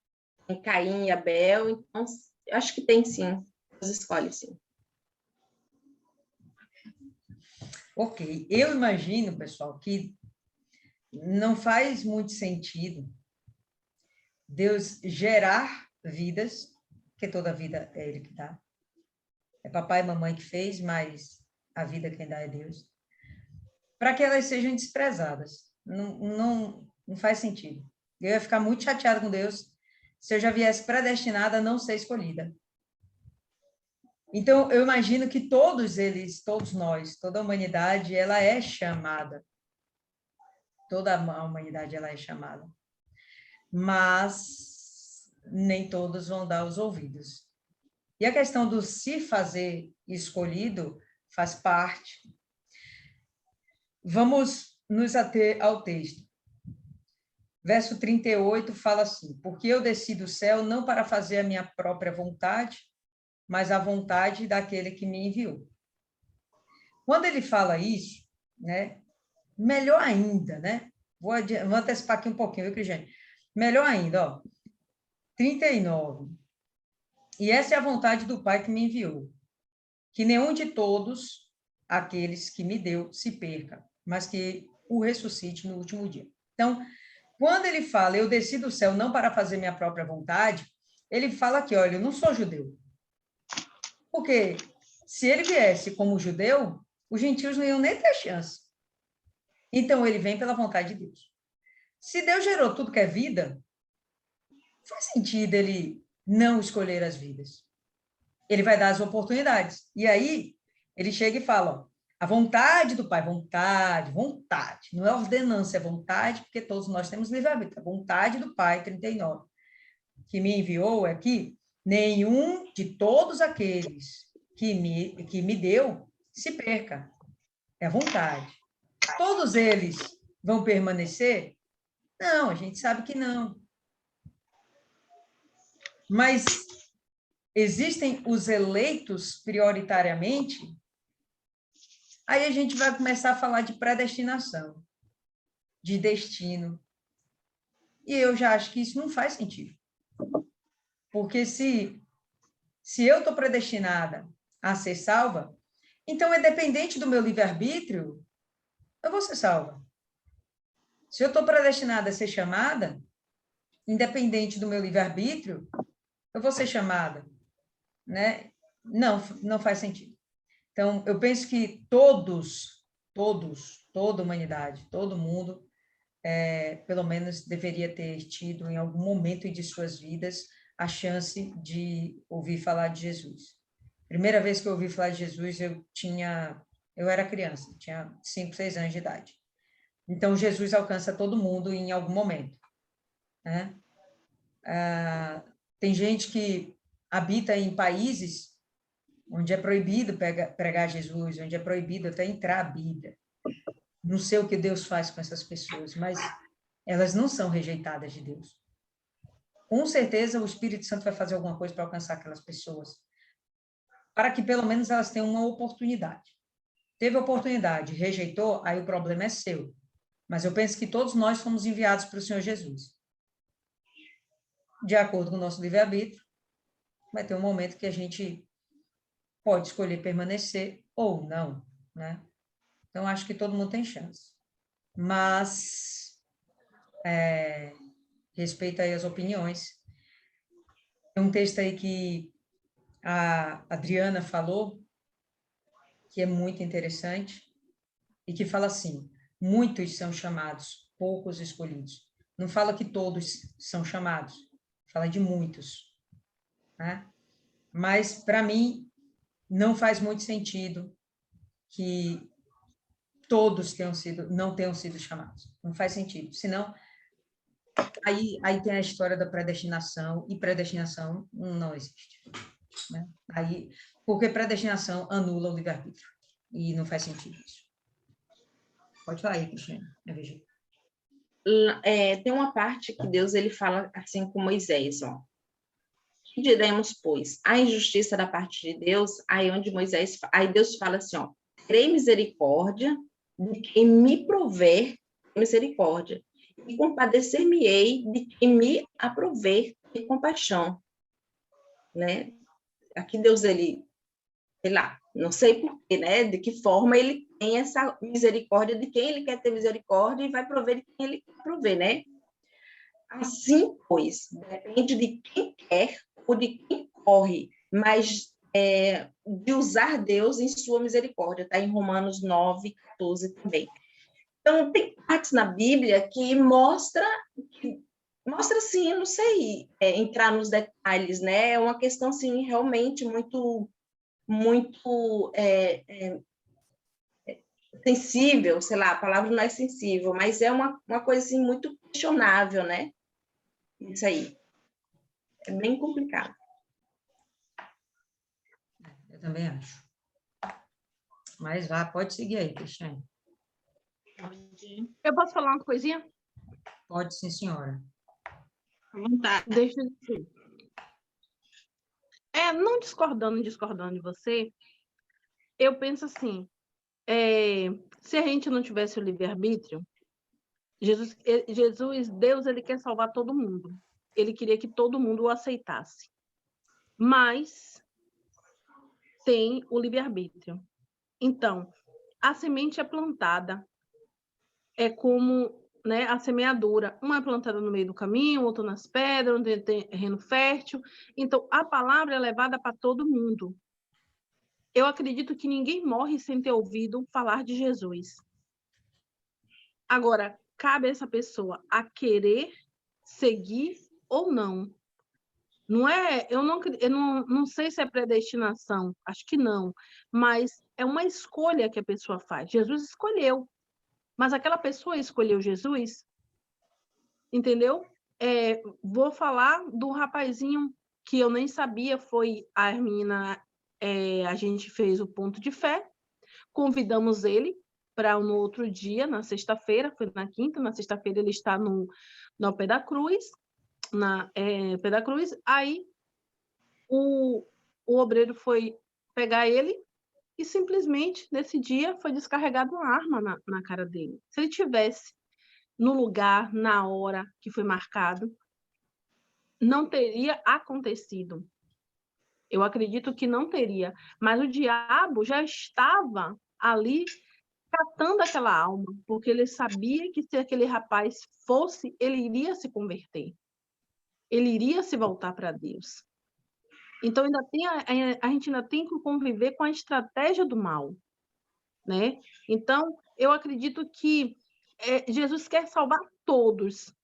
Caim e Abel. Então, acho que tem sim, Deus escolhe sim. Ok, eu imagino, pessoal, que não faz muito sentido Deus gerar vidas, porque toda vida é Ele que dá. É papai e mamãe que fez, mas a vida quem dá é Deus. Para que elas sejam desprezadas. Não faz sentido. Eu ia ficar muito chateada com Deus se eu já viesse predestinada a não ser escolhida. Então, eu imagino que todos eles, todos nós, toda a humanidade, ela é chamada. Toda a humanidade, ela é chamada. Mas nem todos vão dar os ouvidos. E a questão do se fazer escolhido faz parte. Vamos nos ater ao texto. Verso 38 fala assim: porque eu desci do céu não para fazer a minha própria vontade, mas a vontade daquele que me enviou. Quando ele fala isso, né, melhor ainda, né? Vou antecipar aqui um pouquinho, viu, Cristiane? Melhor ainda, ó. 39. E essa é a vontade do Pai que me enviou, que nenhum de todos aqueles que me deu se perca, mas que o ressuscite no último dia. Então, quando ele fala, eu desci do céu não para fazer minha própria vontade, ele fala aqui, olha, eu não sou judeu. Porque se ele viesse como judeu, os gentios não iam nem ter chance. Então, ele vem pela vontade de Deus. Se Deus gerou tudo que é vida, faz sentido ele não escolher as vidas. Ele vai dar as oportunidades. E aí, ele chega e fala, ó, a vontade do Pai, vontade, não é ordenança, é vontade, porque todos nós temos livre-arbítrio. A vontade do Pai, 39, que me enviou é que nenhum de todos aqueles que me deu se perca. É a vontade. Todos eles vão permanecer? Não, a gente sabe que não. Mas existem os eleitos prioritariamente? Aí a gente vai começar a falar de predestinação, de destino. E eu já acho que isso não faz sentido. Porque se eu estou predestinada a ser salva, então é dependente do meu livre-arbítrio, eu vou ser salva. Se eu estou predestinada a ser chamada, independente do meu livre-arbítrio, eu vou ser chamada, né? Não faz sentido. Então, eu penso que toda a humanidade, todo mundo, pelo menos deveria ter tido em algum momento de suas vidas a chance de ouvir falar de Jesus. Primeira vez que eu ouvi falar de Jesus, eu era criança, tinha 5, 6 anos de idade. Então, Jesus alcança todo mundo em algum momento, né? Tem gente que habita em países onde é proibido pregar Jesus, onde é proibido até entrar a Bíblia. Não sei o que Deus faz com essas pessoas, mas elas não são rejeitadas de Deus. Com certeza, o Espírito Santo vai fazer alguma coisa para alcançar aquelas pessoas, para que pelo menos elas tenham uma oportunidade. Teve oportunidade, rejeitou, aí o problema é seu. Mas eu penso que todos nós fomos enviados para o Senhor Jesus. De acordo com o nosso livre-arbítrio, vai ter um momento que a gente pode escolher permanecer ou não, né? Então, acho que todo mundo tem chance. Mas, respeito aí as opiniões. Tem um texto aí que a Adriana falou, que é muito interessante, e que fala assim: muitos são chamados, poucos escolhidos. Não fala que todos são chamados, fala de muitos, né? Mas, para mim, não faz muito sentido que todos não tenham sido chamados. Não faz sentido. Senão, aí tem a história da predestinação, e predestinação não existe, né? Aí, porque predestinação anula o livre-arbítrio, e não faz sentido isso. Pode falar aí, Cristiane. Tem uma parte que Deus ele fala assim com Moisés, ó. Que diremos, pois, a injustiça da parte de Deus, aí Deus fala assim, ó, terei misericórdia de quem me prover misericórdia, e compadecer-me-ei de quem me aprover de compaixão, né? Aqui Deus, ele, sei lá, não sei porquê, né? De que forma ele tem essa misericórdia de quem ele quer ter misericórdia e vai prover de quem ele quer prover, né? Assim, pois, depende de quem quer ou de quem corre, mas de usar Deus em sua misericórdia, está em Romanos 9, 14 também. Então, tem partes na Bíblia que mostra assim, eu não sei entrar nos detalhes, né? É uma questão, assim, realmente muito sensível, sei lá, a palavra não é sensível, mas é uma coisa, assim, muito questionável, né? Isso aí. É bem complicado. Eu também acho. Mas pode seguir aí, Cristiane. Eu posso falar uma coisinha? Pode, sim, senhora. Deixa eu dizer. Não discordando de você, eu penso assim, se a gente não tivesse o livre-arbítrio, Deus, ele quer salvar todo mundo. Ele queria que todo mundo o aceitasse. Mas tem o livre-arbítrio. Então, a semente é plantada. É como, né, a semeadura. Uma é plantada no meio do caminho, outra nas pedras, onde tem terreno fértil. Então, a palavra é levada para todo mundo. Eu acredito que ninguém morre sem ter ouvido falar de Jesus. Agora, cabe a essa pessoa a querer seguir ou não. Eu não sei se é predestinação, acho que não, mas é uma escolha que a pessoa faz. Jesus escolheu, mas aquela pessoa escolheu Jesus, entendeu? Vou falar do rapazinho que eu nem sabia, foi a Hermina, a gente fez o ponto de fé, convidamos ele para no outro dia, na sexta-feira, foi na quinta, na sexta-feira ele está no Pé da Cruz, Pé da Cruz, aí o obreiro foi pegar ele e simplesmente, nesse dia, foi descarregada uma arma na cara dele. Se ele tivesse no lugar, na hora que foi marcado, não teria acontecido. Eu acredito que não teria, mas o diabo já estava ali catando aquela alma, porque ele sabia que se aquele rapaz fosse, ele iria se converter. Ele iria se voltar para Deus. Então, a gente ainda tem que conviver com a estratégia do mal, né? Então, eu acredito que Jesus quer salvar todos,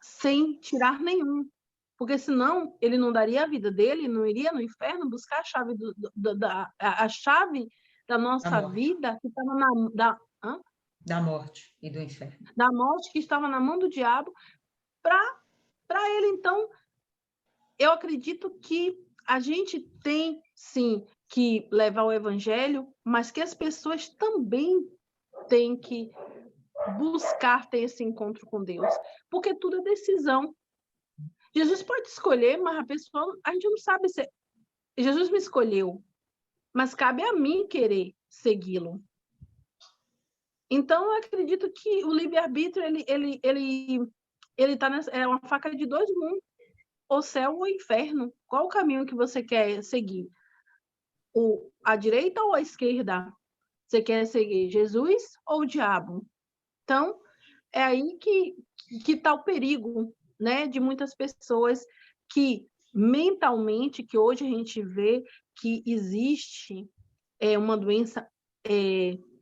sem tirar nenhum. porque senão ele não daria a vida dele, não iria no inferno buscar a chave, a chave da nossa vida, que estava da morte e do inferno. Da morte, que estava na mão do diabo, para ele. Então, eu acredito que a gente tem, sim, que levar o evangelho, mas que as pessoas também têm que buscar ter esse encontro com Deus, porque tudo é decisão. Jesus pode escolher, mas a gente não sabe se... Jesus me escolheu, mas cabe a mim querer segui-lo. Então, eu acredito que o livre-arbítrio, ele tá é uma faca de dois gumes, o céu ou o inferno. Qual o caminho que você quer seguir? A direita ou a esquerda? Você quer seguir Jesus ou o diabo? Então, é aí que está o perigo, né, de muitas pessoas que mentalmente, que hoje a gente vê que existe uma doença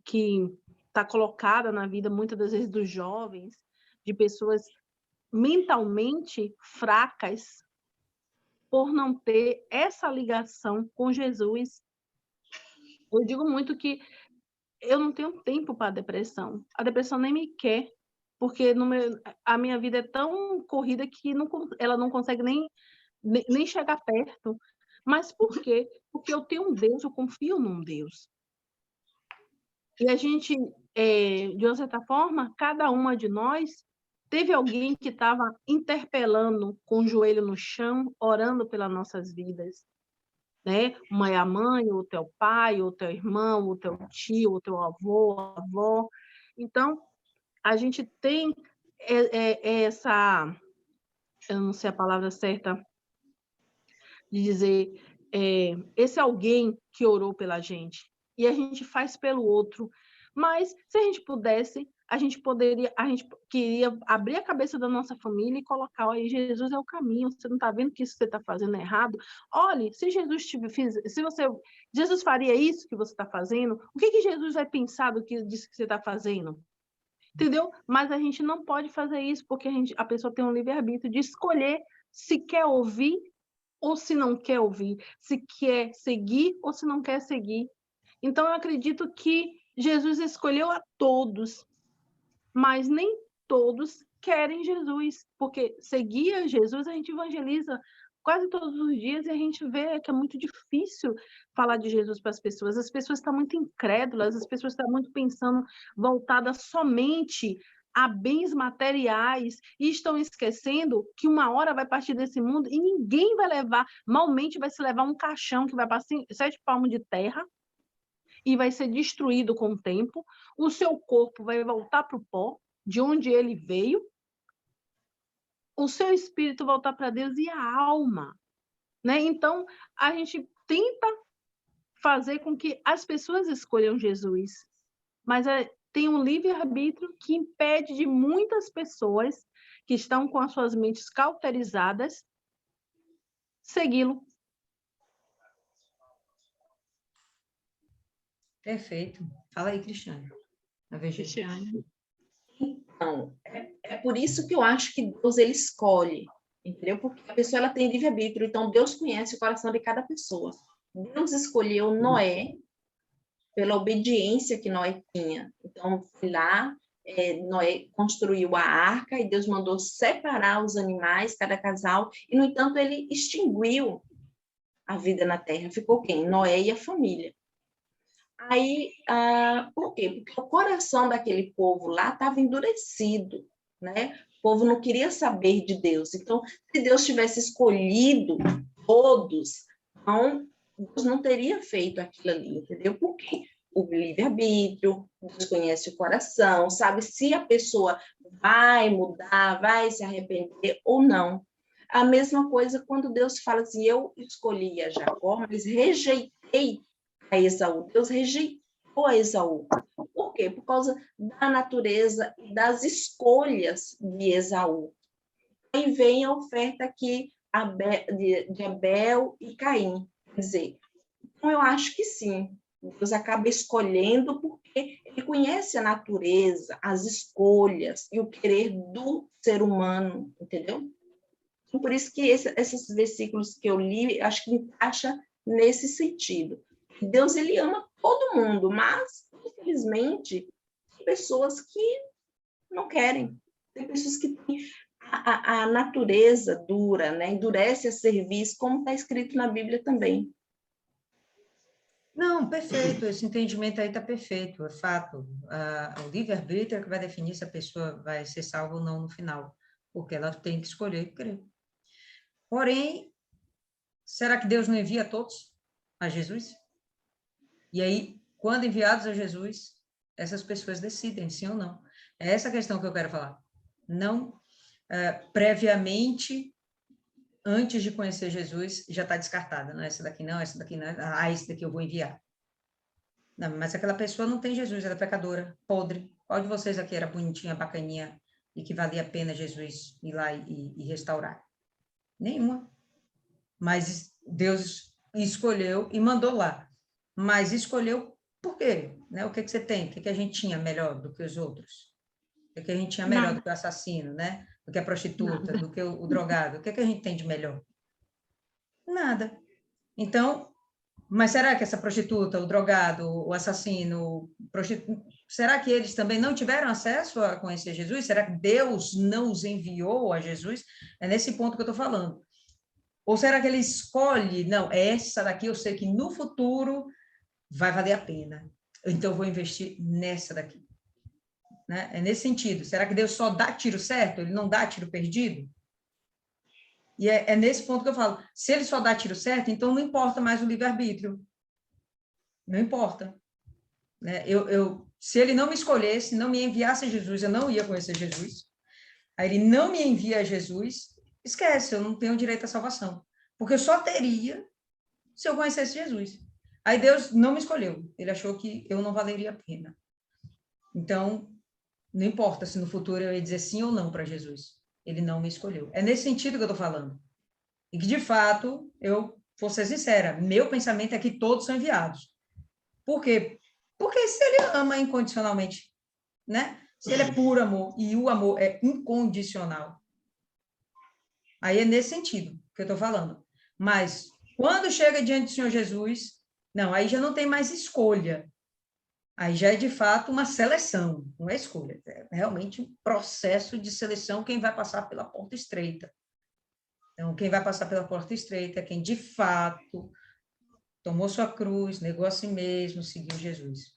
que está colocada na vida, muitas das vezes, dos jovens, de pessoas mentalmente fracas, por não ter essa ligação com Jesus. Eu digo muito que eu não tenho tempo para a depressão. A depressão nem me quer, porque a minha vida é tão corrida que ela não consegue nem chegar perto. Mas por quê? Porque eu tenho um Deus, eu confio num Deus. E a gente, de uma certa forma, cada uma de nós teve alguém que estava interpelando com o joelho no chão, orando pelas nossas vidas. Né? Uma é a mãe, ou o teu pai, ou o teu irmão, ou o teu tio, ou o teu avô, avó. Então, a gente tem essa, eu não sei a palavra certa de dizer, esse alguém que orou pela gente, e a gente faz pelo outro. Mas, se a gente pudesse, a gente queria abrir a cabeça da nossa família e colocar, olha, Jesus é o caminho, você não está vendo que isso que você está fazendo é errado? Olha, se Jesus Jesus faria isso que você está fazendo, o que Jesus vai pensar do que disso que você está fazendo? Entendeu? Mas a gente não pode fazer isso, porque a pessoa tem um livre-arbítrio de escolher se quer ouvir ou se não quer ouvir, se quer seguir ou se não quer seguir. Então, eu acredito que Jesus escolheu a todos, mas nem todos querem Jesus, porque seguir a Jesus, a gente evangeliza quase todos os dias e a gente vê que é muito difícil falar de Jesus para as pessoas estão muito incrédulas, as pessoas estão muito pensando, voltadas somente a bens materiais e estão esquecendo que uma hora vai partir desse mundo e ninguém vai levar, malmente vai se levar um caixão que vai para 7 palmos de terra e vai ser destruído com o tempo, o seu corpo vai voltar para o pó, de onde ele veio, o seu espírito voltar para Deus e a alma. Né? Então, a gente tenta fazer com que as pessoas escolham Jesus, mas tem um livre-arbítrio que impede de muitas pessoas que estão com as suas mentes cauterizadas segui-lo. Perfeito. Fala aí, Cristiane. Cristiane. Então, é por isso que eu acho que Deus, ele escolhe, entendeu? Porque a pessoa, ela tem livre-arbítrio, então Deus conhece o coração de cada pessoa. Deus escolheu Noé pela obediência que Noé tinha. Então, foi lá, Noé construiu a arca e Deus mandou separar os animais, cada casal, e, no entanto, ele extinguiu a vida na terra. Ficou quem? Noé e a família. Aí, por quê? Porque o coração daquele povo lá estava endurecido, né? O povo não queria saber de Deus. Então, se Deus tivesse escolhido todos, então, Deus não teria feito aquilo ali, entendeu? Por quê? O livre-arbítrio, Deus conhece o coração, sabe se a pessoa vai mudar, vai se arrepender ou não. A mesma coisa quando Deus fala assim, eu escolhi a Jacó, mas rejeitei a Esaú. Deus rejeitou a Esaú. Por quê? Por causa da natureza e das escolhas de Esaú. Aí vem a oferta aqui de Abel e Caim. Quer dizer, então eu acho que sim, Deus acaba escolhendo porque ele conhece a natureza, as escolhas e o querer do ser humano, entendeu? Então, por isso que esses versículos que eu li, acho que encaixa nesse sentido. Deus, ele ama todo mundo, mas, infelizmente, tem pessoas que não querem. Tem pessoas que têm a natureza dura, né? Endurece a serviço, como está escrito na Bíblia também. Não, perfeito, esse entendimento aí está perfeito, é fato. O livre-arbítrio é que vai definir se a pessoa vai ser salva ou não no final, porque ela tem que escolher crer. Porém, será que Deus não envia todos a Jesus? E aí, quando enviados a Jesus, essas pessoas decidem sim ou não. É essa a questão que eu quero falar. Não previamente, antes de conhecer Jesus, já está descartada. Não, essa daqui não, esse daqui eu vou enviar. Não, mas aquela pessoa não tem Jesus, ela é pecadora, podre. Qual de vocês aqui era bonitinha, bacaninha e que valia a pena Jesus ir lá e restaurar? Nenhuma. Mas Deus escolheu e mandou lá. Mas escolheu por quê? Né? O que você tem? O que a gente tinha melhor do que os outros? O que a gente tinha melhor do que o assassino, né? Do que a prostituta, do que o drogado? O que a gente tem de melhor? Nada. Então, mas será que essa prostituta, o drogado, o assassino, será que eles também não tiveram acesso a conhecer Jesus? Será que Deus não os enviou a Jesus? É nesse ponto que eu estou falando. Ou será que ele escolhe, não, essa daqui eu sei que no futuro vai valer a pena, então eu vou investir nessa daqui. Né? É nesse sentido. Será que Deus só dá tiro certo? Ele não dá tiro perdido? E é nesse ponto que eu falo, se ele só dá tiro certo, então não importa mais o livre-arbítrio. Não importa. Né? Se ele não me escolhesse, não me enviasse a Jesus, eu não ia conhecer Jesus. Aí ele não me envia a Jesus, esquece, eu não tenho direito à salvação. Porque eu só teria se eu conhecesse Jesus. Aí Deus não me escolheu. Ele achou que eu não valeria a pena. Então, não importa se no futuro eu ia dizer sim ou não para Jesus. Ele não me escolheu. É nesse sentido que eu estou falando. E que, de fato, eu vou ser sincera, meu pensamento é que todos são enviados. Por quê? Porque se ele ama incondicionalmente, né? Se ele é puro amor e o amor é incondicional, aí é nesse sentido que eu estou falando. Mas quando chega diante do Senhor Jesus, não, aí já não tem mais escolha. Aí já é de fato uma seleção, não é escolha, é realmente um processo de seleção quem vai passar pela porta estreita. Então, quem vai passar pela porta estreita é quem de fato tomou sua cruz, negou a si mesmo, seguiu Jesus.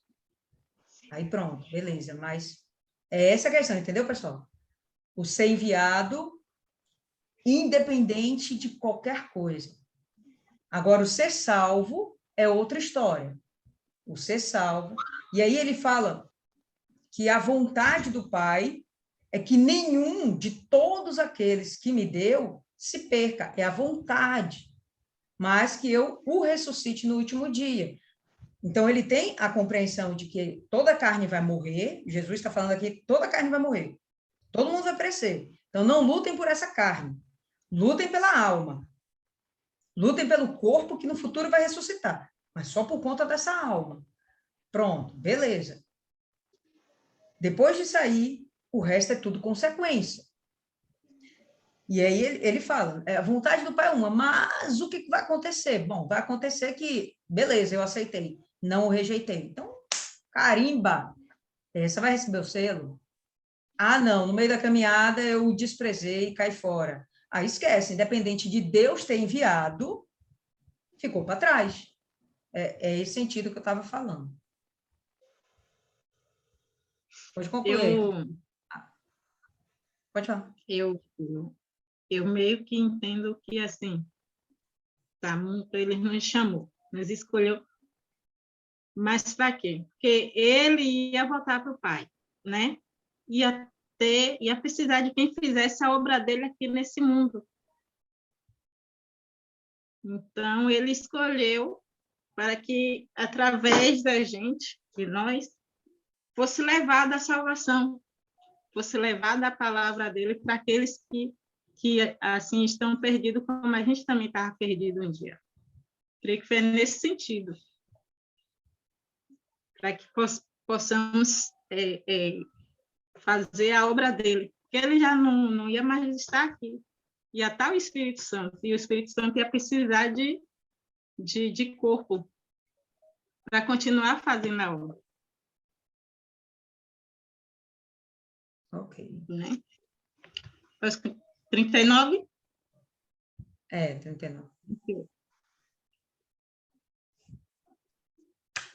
Aí pronto, beleza, mas é essa a questão, entendeu, pessoal? O ser enviado, independente de qualquer coisa. Agora, o ser salvo é outra história. O ser salvo. E aí ele fala que a vontade do Pai é que nenhum de todos aqueles que me deu se perca. É a vontade. Mas que eu o ressuscite no último dia. Então, ele tem a compreensão de que toda carne vai morrer. Jesus está falando aqui que toda carne vai morrer. Todo mundo vai perecer. Então, não lutem por essa carne. Lutem pela alma. Lutem pelo corpo que no futuro vai ressuscitar. Mas só por conta dessa alma. Pronto, beleza. Depois disso aí, o resto é tudo consequência. E aí ele fala, a vontade do Pai é uma, mas o que vai acontecer? Bom, vai acontecer que, beleza, eu aceitei, não o rejeitei. Então, carimba, você vai receber o selo? Ah, não, no meio da caminhada eu o desprezei e cai fora. Aí esquece, independente de Deus ter enviado, ficou para trás. É esse sentido que eu estava falando. Pode concluir. Pode falar. Eu meio que entendo que, assim, tá, ele nos chamou, nos escolheu, mas para quê? Porque ele ia voltar para o Pai, né? Ia precisar de quem fizesse a obra dele aqui nesse mundo. Então, ele escolheu para que, através da gente, de nós, fosse levada a salvação, fosse levada a palavra dele para aqueles que assim estão perdidos, como a gente também estava perdido um dia. Creio que foi nesse sentido, para que possamos fazer a obra dele, porque ele já não ia mais estar aqui. ia estar o Espírito Santo, e o Espírito Santo ia precisar de corpo para continuar fazendo a obra. Ok. Né? 39? 39.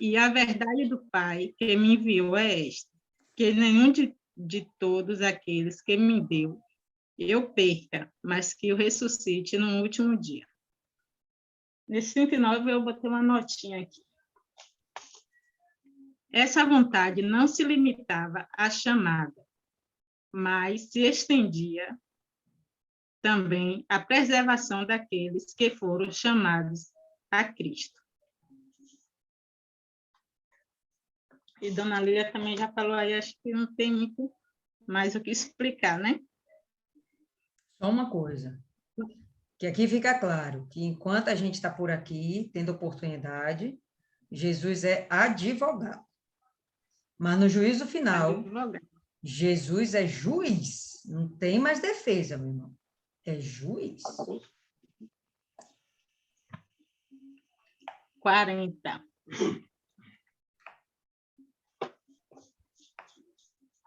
E a verdade do Pai que me enviou é esta, que nenhum de todos aqueles que me deu eu perca, mas que eu ressuscite no último dia. Nesse 39 eu botei uma notinha aqui. Essa vontade não se limitava à chamada, mas se estendia também à preservação daqueles que foram chamados a Cristo. E Dona Lília também já falou aí, acho que não tem muito mais o que explicar, né? Só uma coisa, que aqui fica claro, que enquanto a gente está por aqui, tendo oportunidade, Jesus é advogado. Mas no juízo final, Jesus é juiz, não tem mais defesa, meu irmão. É juiz. 40.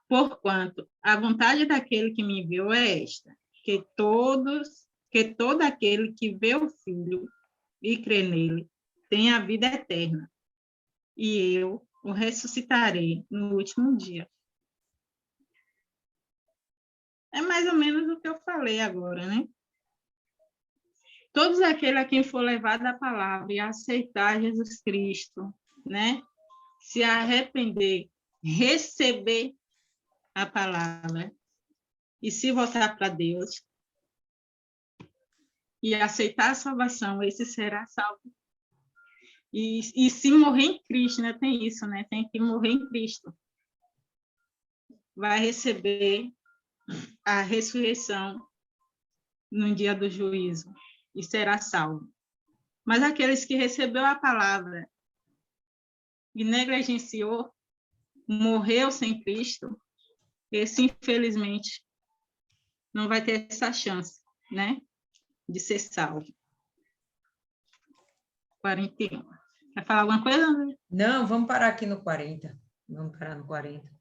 Porquanto a vontade daquele que me enviou é esta, que todo aquele que vê o Filho e crê nele tenha a vida eterna, e eu o ressuscitarei no último dia. É mais ou menos o que eu falei agora, né? Todos aqueles a quem for levado a palavra e aceitar Jesus Cristo, né? Se arrepender, receber a palavra e se voltar para Deus e aceitar a salvação, esse será salvo. E se morrer em Cristo, né? Tem isso, né? Tem que morrer em Cristo. Vai receber a ressurreição no dia do juízo e será salvo. Mas aqueles que recebeu a palavra e negligenciou, morreu sem Cristo, esse, infelizmente, não vai ter essa chance, né, de ser salvo. 41. Quer falar alguma coisa, André? Não, vamos parar aqui no 40. Vamos parar no 40.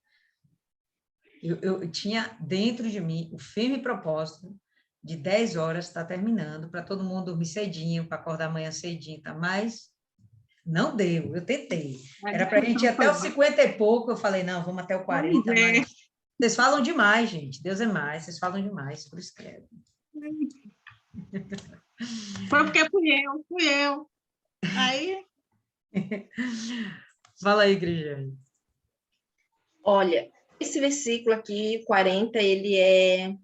Eu tinha dentro de mim o firme propósito de 10 horas estar terminando, para todo mundo dormir cedinho, para acordar amanhã cedinho, tá? Mas não deu, eu tentei. Era para a gente ir até os 50 e pouco, eu falei, não, vamos até o 40, mas vocês falam demais, gente. Deus é mais, vocês falam demais, por isso escreve. Foi porque fui eu. Aí... Fala aí, Cristiane. Olha, esse versículo aqui, 40, ele é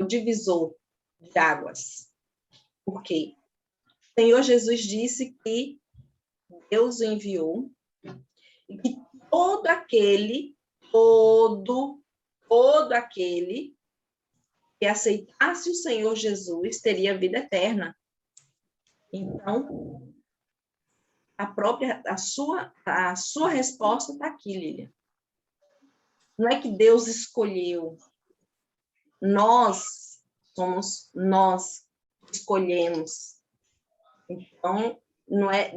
o divisor de águas. Por quê? O Senhor Jesus disse que Deus o enviou e que todo aquele que aceitasse o Senhor Jesus teria vida eterna. Então, a sua resposta está aqui, Lília. Não é que Deus escolheu. Nós escolhemos. Então,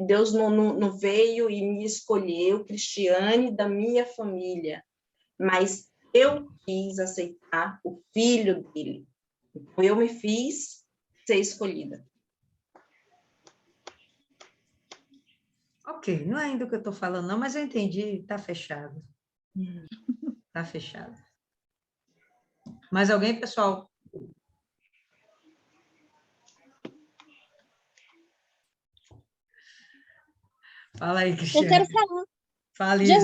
Deus não veio e me escolheu, Cristiane, da minha família, mas eu quis aceitar o filho dele. Então, eu me fiz ser escolhida. Ok, não é ainda o que eu estou falando, não, mas eu entendi, está fechado. Está fechado. Mais alguém, pessoal? Fala aí, Cristiane. Eu quero falar. Fale, Já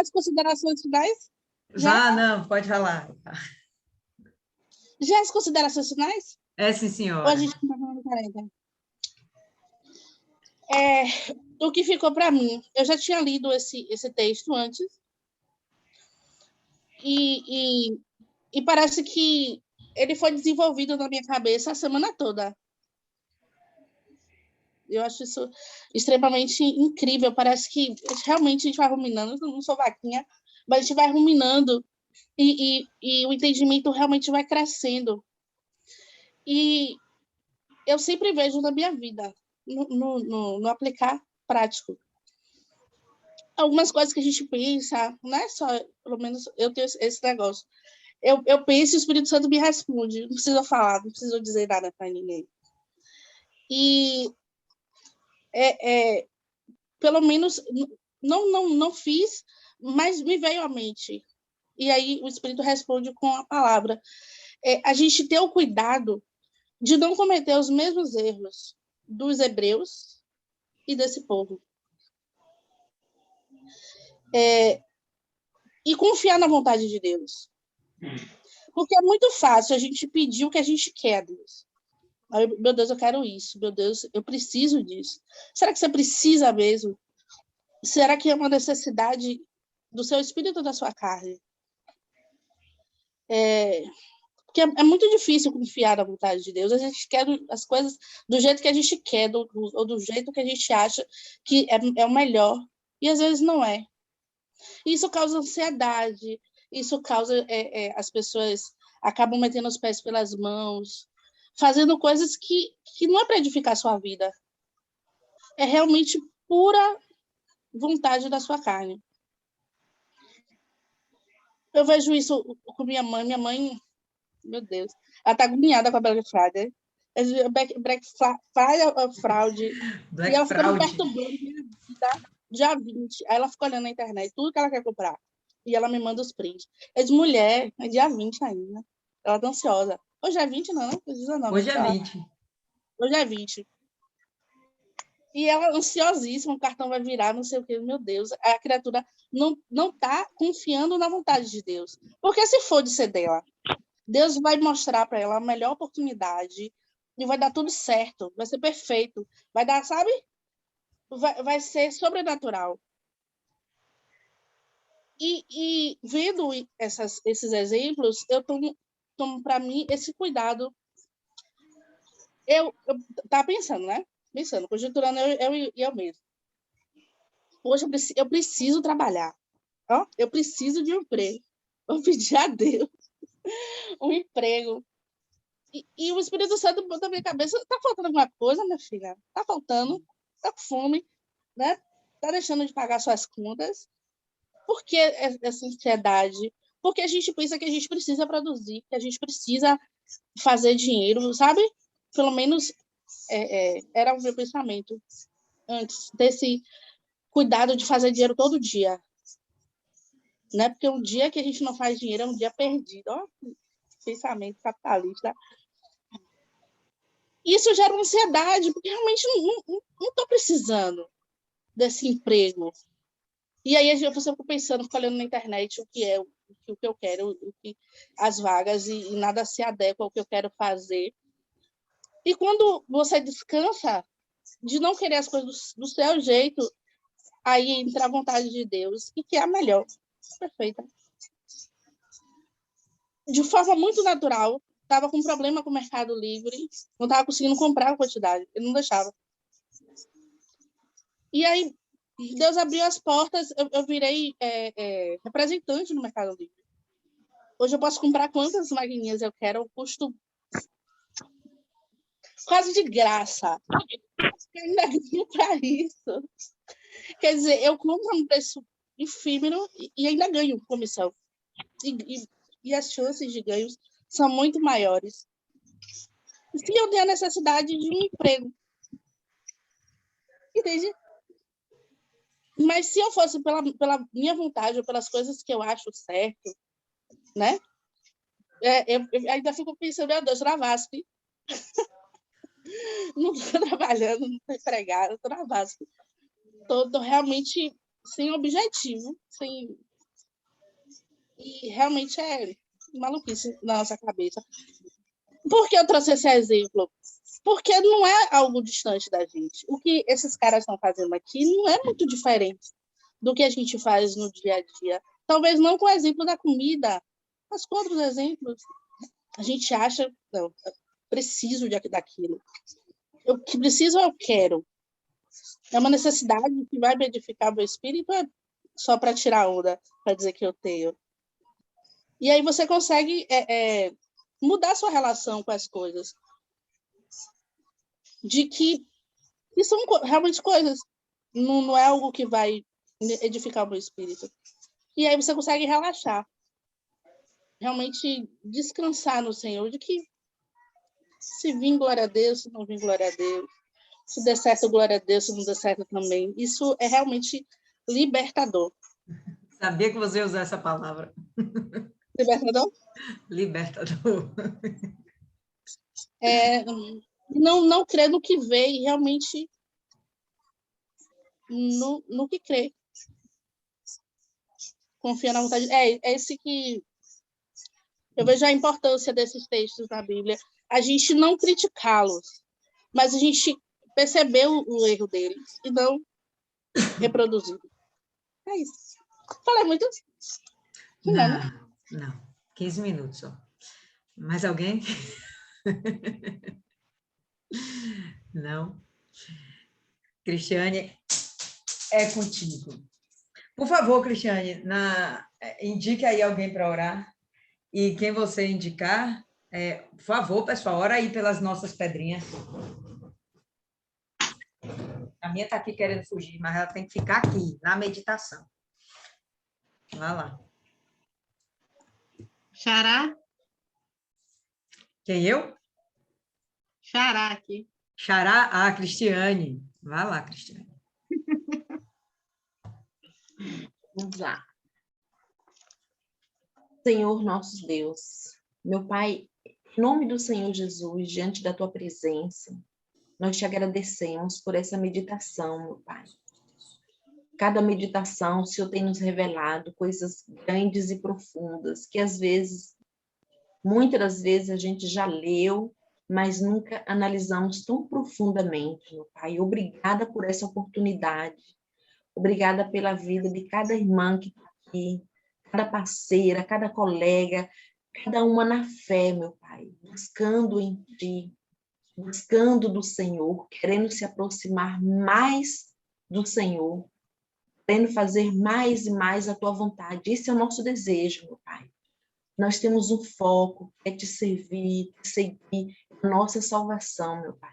as considerações finais? Já? Não, pode falar. Já as considerações finais? É, sim, senhora. Ou a gente está falando 40? O que ficou para mim, eu já tinha lido esse texto antes, e parece que ele foi desenvolvido na minha cabeça a semana toda. Eu acho isso extremamente incrível. Parece que realmente a gente vai ruminando. Eu não sou vaquinha, mas a gente vai ruminando e o entendimento realmente vai crescendo. E eu sempre vejo na minha vida, no aplicar prático. Algumas coisas que a gente pensa, não é só, pelo menos eu tenho esse negócio. Eu penso e o Espírito Santo me responde. Não precisa falar, não precisa dizer nada para ninguém. E, pelo menos, não fiz, mas me veio à mente. E aí o Espírito responde com a palavra. A gente ter o cuidado de não cometer os mesmos erros dos hebreus e desse povo. E confiar na vontade de Deus. Porque é muito fácil a gente pedir o que a gente quer a Deus. Meu Deus, eu quero isso. Meu Deus, eu preciso disso. Será que você precisa mesmo? Será que é uma necessidade do seu espírito ou da sua carne? Porque é muito difícil confiar na vontade de Deus. A gente quer as coisas do jeito que a gente quer, ou do jeito que a gente acha que é o melhor. E às vezes não é. Isso causa ansiedade, isso causa... as pessoas acabam metendo os pés pelas mãos, fazendo coisas que não é para edificar a sua vida. É realmente pura vontade da sua carne. Eu vejo isso com minha mãe. Minha mãe, meu Deus, ela está agoniada com a Black Friday. Black Friday, e ela fica me perturbando minha vida dia 20. Aí ela fica olhando na internet tudo que ela quer comprar. E ela me manda os prints. Eu disse, mulher, é dia 20 ainda. Ela tá ansiosa. Hoje é 20, não? 19, Hoje é 20. Hoje é 20. E ela ansiosíssima, o cartão vai virar, não sei o quê. Meu Deus, a criatura não tá confiando na vontade de Deus. Porque se for de ser dela, Deus vai mostrar para ela a melhor oportunidade e vai dar tudo certo, vai ser perfeito, vai dar, sabe? Vai ser sobrenatural. E vendo esses exemplos, eu tomo para mim esse cuidado. Eu tava pensando, né? Conjecturando eu mesmo. Hoje eu preciso trabalhar. Ó, eu preciso de um emprego. Vou pedir a Deus um emprego. E o Espírito Santo botou na minha cabeça, tá faltando alguma coisa, minha filha? Tá faltando, tá com fome, né? Tá deixando de pagar suas contas. Por que essa ansiedade? Porque a gente pensa que a gente precisa produzir, que a gente precisa fazer dinheiro, sabe? Pelo menos era o meu pensamento antes desse cuidado de fazer dinheiro todo dia. Né? Porque um dia que a gente não faz dinheiro é um dia perdido. Ó, pensamento capitalista. Isso gera uma ansiedade, porque realmente não estou precisando desse emprego. E aí eu fico pensando, fico olhando na internet o que eu quero, as vagas, e nada se adequa ao que eu quero fazer. E quando você descansa de não querer as coisas do seu jeito, aí entra a vontade de Deus, e que é a melhor, perfeita. De forma muito natural, estava com problema com o Mercado Livre, não estava conseguindo comprar a quantidade, ele não deixava. E aí, Deus abriu as portas, eu virei representante no Mercado Livre. Hoje eu posso comprar quantas maquininhas eu quero, eu custo quase de graça. Eu ainda ganho para isso. Quer dizer, eu compro um preço efímero e ainda ganho comissão. E as chances de ganhos são muito maiores. Se eu tenho a necessidade de um emprego. Entende? Mas se eu fosse pela minha vontade ou pelas coisas que eu acho certo, né? Eu ainda fico pensando, meu Deus, na VASP. Não estou trabalhando, não estou empregada, estou na VASP. Estou realmente sem objetivo, e realmente é maluquice na nossa cabeça. Por que eu trouxe esse exemplo? Porque não é algo distante da gente. O que esses caras estão fazendo aqui não é muito diferente do que a gente faz no dia a dia. Talvez não com o exemplo da comida, mas com outros exemplos. A gente acha, não, eu preciso daquilo. O que preciso, eu quero. É uma necessidade que vai me edificar meu espírito, é só para tirar onda, para dizer que eu tenho. E aí você consegue mudar sua relação com as coisas. de que são realmente coisas. Não é algo que vai edificar o meu espírito. E aí você consegue relaxar. Realmente descansar no Senhor, de que se vir, glória a Deus, se não vir, glória a Deus. Se der certo, glória a Deus, se não der certo também. Isso é realmente libertador. Sabia que você ia usar essa palavra. Libertador? Libertador. Não crer no que vê e realmente no que crê. Confia na vontade. É esse que eu vejo a importância desses textos da Bíblia. A gente não criticá-los, mas a gente perceber o erro deles e não reproduzir. É isso. Falei muito? Não. 15 minutos só. Mais alguém? Não. Cristiane, é contigo. Por favor, Cristiane, indique aí alguém para orar. E quem você indicar, por favor, pessoal, ora aí pelas nossas pedrinhas. A minha está aqui querendo fugir, mas ela tem que ficar aqui, na meditação. Vai lá. Xará? Quem, eu? Xará aqui. Xará? Ah, Cristiane. Vai lá, Cristiane. Vamos lá. Senhor nosso Deus, meu Pai, em nome do Senhor Jesus, diante da tua presença, nós te agradecemos por essa meditação, meu Pai. Cada meditação, o Senhor tem nos revelado coisas grandes e profundas, que às vezes, muitas das vezes a gente já leu, mas nunca analisamos tão profundamente, meu Pai. Obrigada por essa oportunidade. Obrigada pela vida de cada irmã que está aqui, cada parceira, cada colega, cada uma na fé, meu Pai, buscando em Ti, buscando do Senhor, querendo se aproximar mais do Senhor, querendo fazer mais e mais a Tua vontade. Esse é o nosso desejo, meu Pai. Nós temos um foco, é Te servir, Te seguir, a nossa salvação, meu Pai.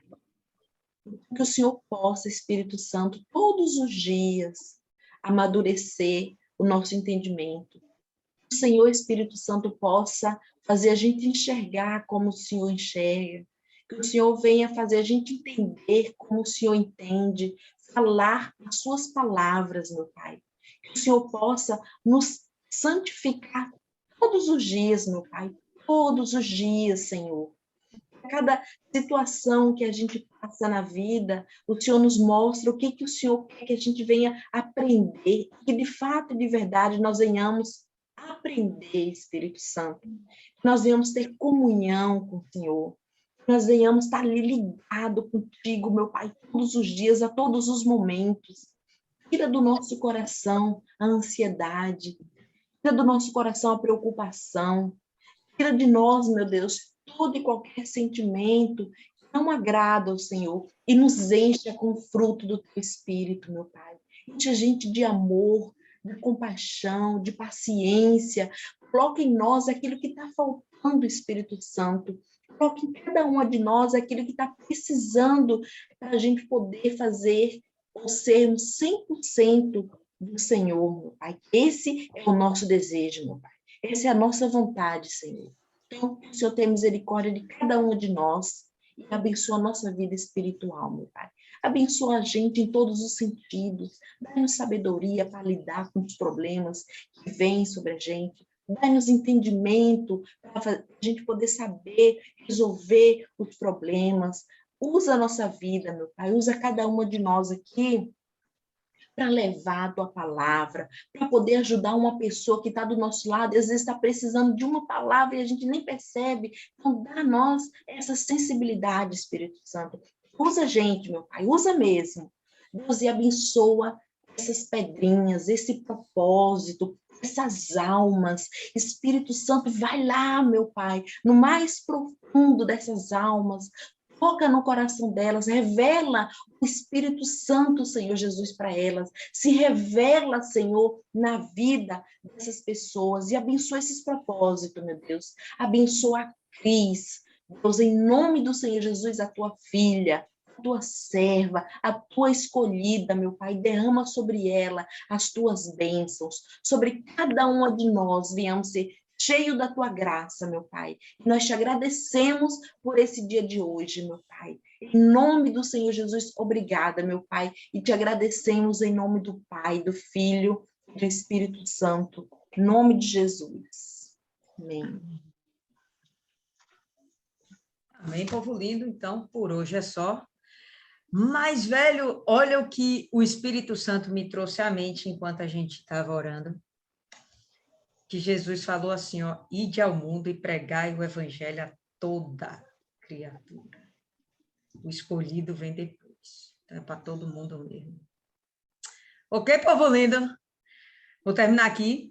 Que o Senhor possa, Espírito Santo, todos os dias, amadurecer o nosso entendimento. Que o Senhor, Espírito Santo, possa fazer a gente enxergar como o Senhor enxerga. Que o Senhor venha fazer a gente entender como o Senhor entende, falar as suas palavras, meu Pai. Que o Senhor possa nos santificar todos os dias, meu Pai. Todos os dias, Senhor. Cada situação que a gente passa na vida, o Senhor nos mostra o que o Senhor quer que a gente venha aprender, que de fato e de verdade nós venhamos aprender, Espírito Santo. Que nós venhamos ter comunhão com o Senhor. Que nós venhamos estar ali ligado contigo, meu Pai, todos os dias, a todos os momentos. Tira do nosso coração a ansiedade, tira do nosso coração a preocupação, tira de nós, meu Deus, todo e qualquer sentimento que não agrada ao Senhor e nos encha com o fruto do Teu Espírito, meu Pai. Enche a gente de amor, de compaixão, de paciência. Coloca em nós aquilo que está faltando, Espírito Santo. Coloca em cada uma de nós aquilo que está precisando para a gente poder fazer ou sermos 100% do Senhor, meu Pai. Esse é o nosso desejo, meu Pai. Essa é a nossa vontade, Senhor. Então, que o Senhor tenha misericórdia de cada um de nós e abençoa a nossa vida espiritual, meu Pai. Abençoa a gente em todos os sentidos. Dá-nos sabedoria para lidar com os problemas que vêm sobre a gente. Dá-nos entendimento para a gente poder saber resolver os problemas. Usa a nossa vida, meu Pai. Usa cada uma de nós aqui para levar a Tua palavra, para poder ajudar uma pessoa que está do nosso lado, e às vezes está precisando de uma palavra e a gente nem percebe. Então, dá a nós essa sensibilidade, Espírito Santo. Usa a gente, meu Pai, usa mesmo. Deus, e abençoa essas pedrinhas, esse propósito, essas almas. Espírito Santo, vai lá, meu Pai, no mais profundo dessas almas. Toca no coração delas, revela o Espírito Santo, Senhor Jesus, para elas. Se revela, Senhor, na vida dessas pessoas e abençoa esses propósitos, meu Deus. Abençoa a Cris, Deus, em nome do Senhor Jesus, a tua filha. tua serva, a tua escolhida, meu Pai, derrama sobre ela as tuas bênçãos, sobre cada uma de nós, venhamos ser cheio da tua graça, meu Pai. E nós te agradecemos por esse dia de hoje, meu Pai. Em nome do Senhor Jesus, obrigada, meu Pai, e te agradecemos em nome do Pai, do Filho e do Espírito Santo, em nome de Jesus. Amém. Amém, povo lindo. Então, por hoje é só. Mas, velho, olha o que o Espírito Santo me trouxe à mente enquanto a gente estava orando. Que Jesus falou assim, ó, ide ao mundo e pregai o evangelho a toda criatura. O escolhido vem depois. Então, é para todo mundo mesmo. Ok, povo lindo? Vou terminar aqui.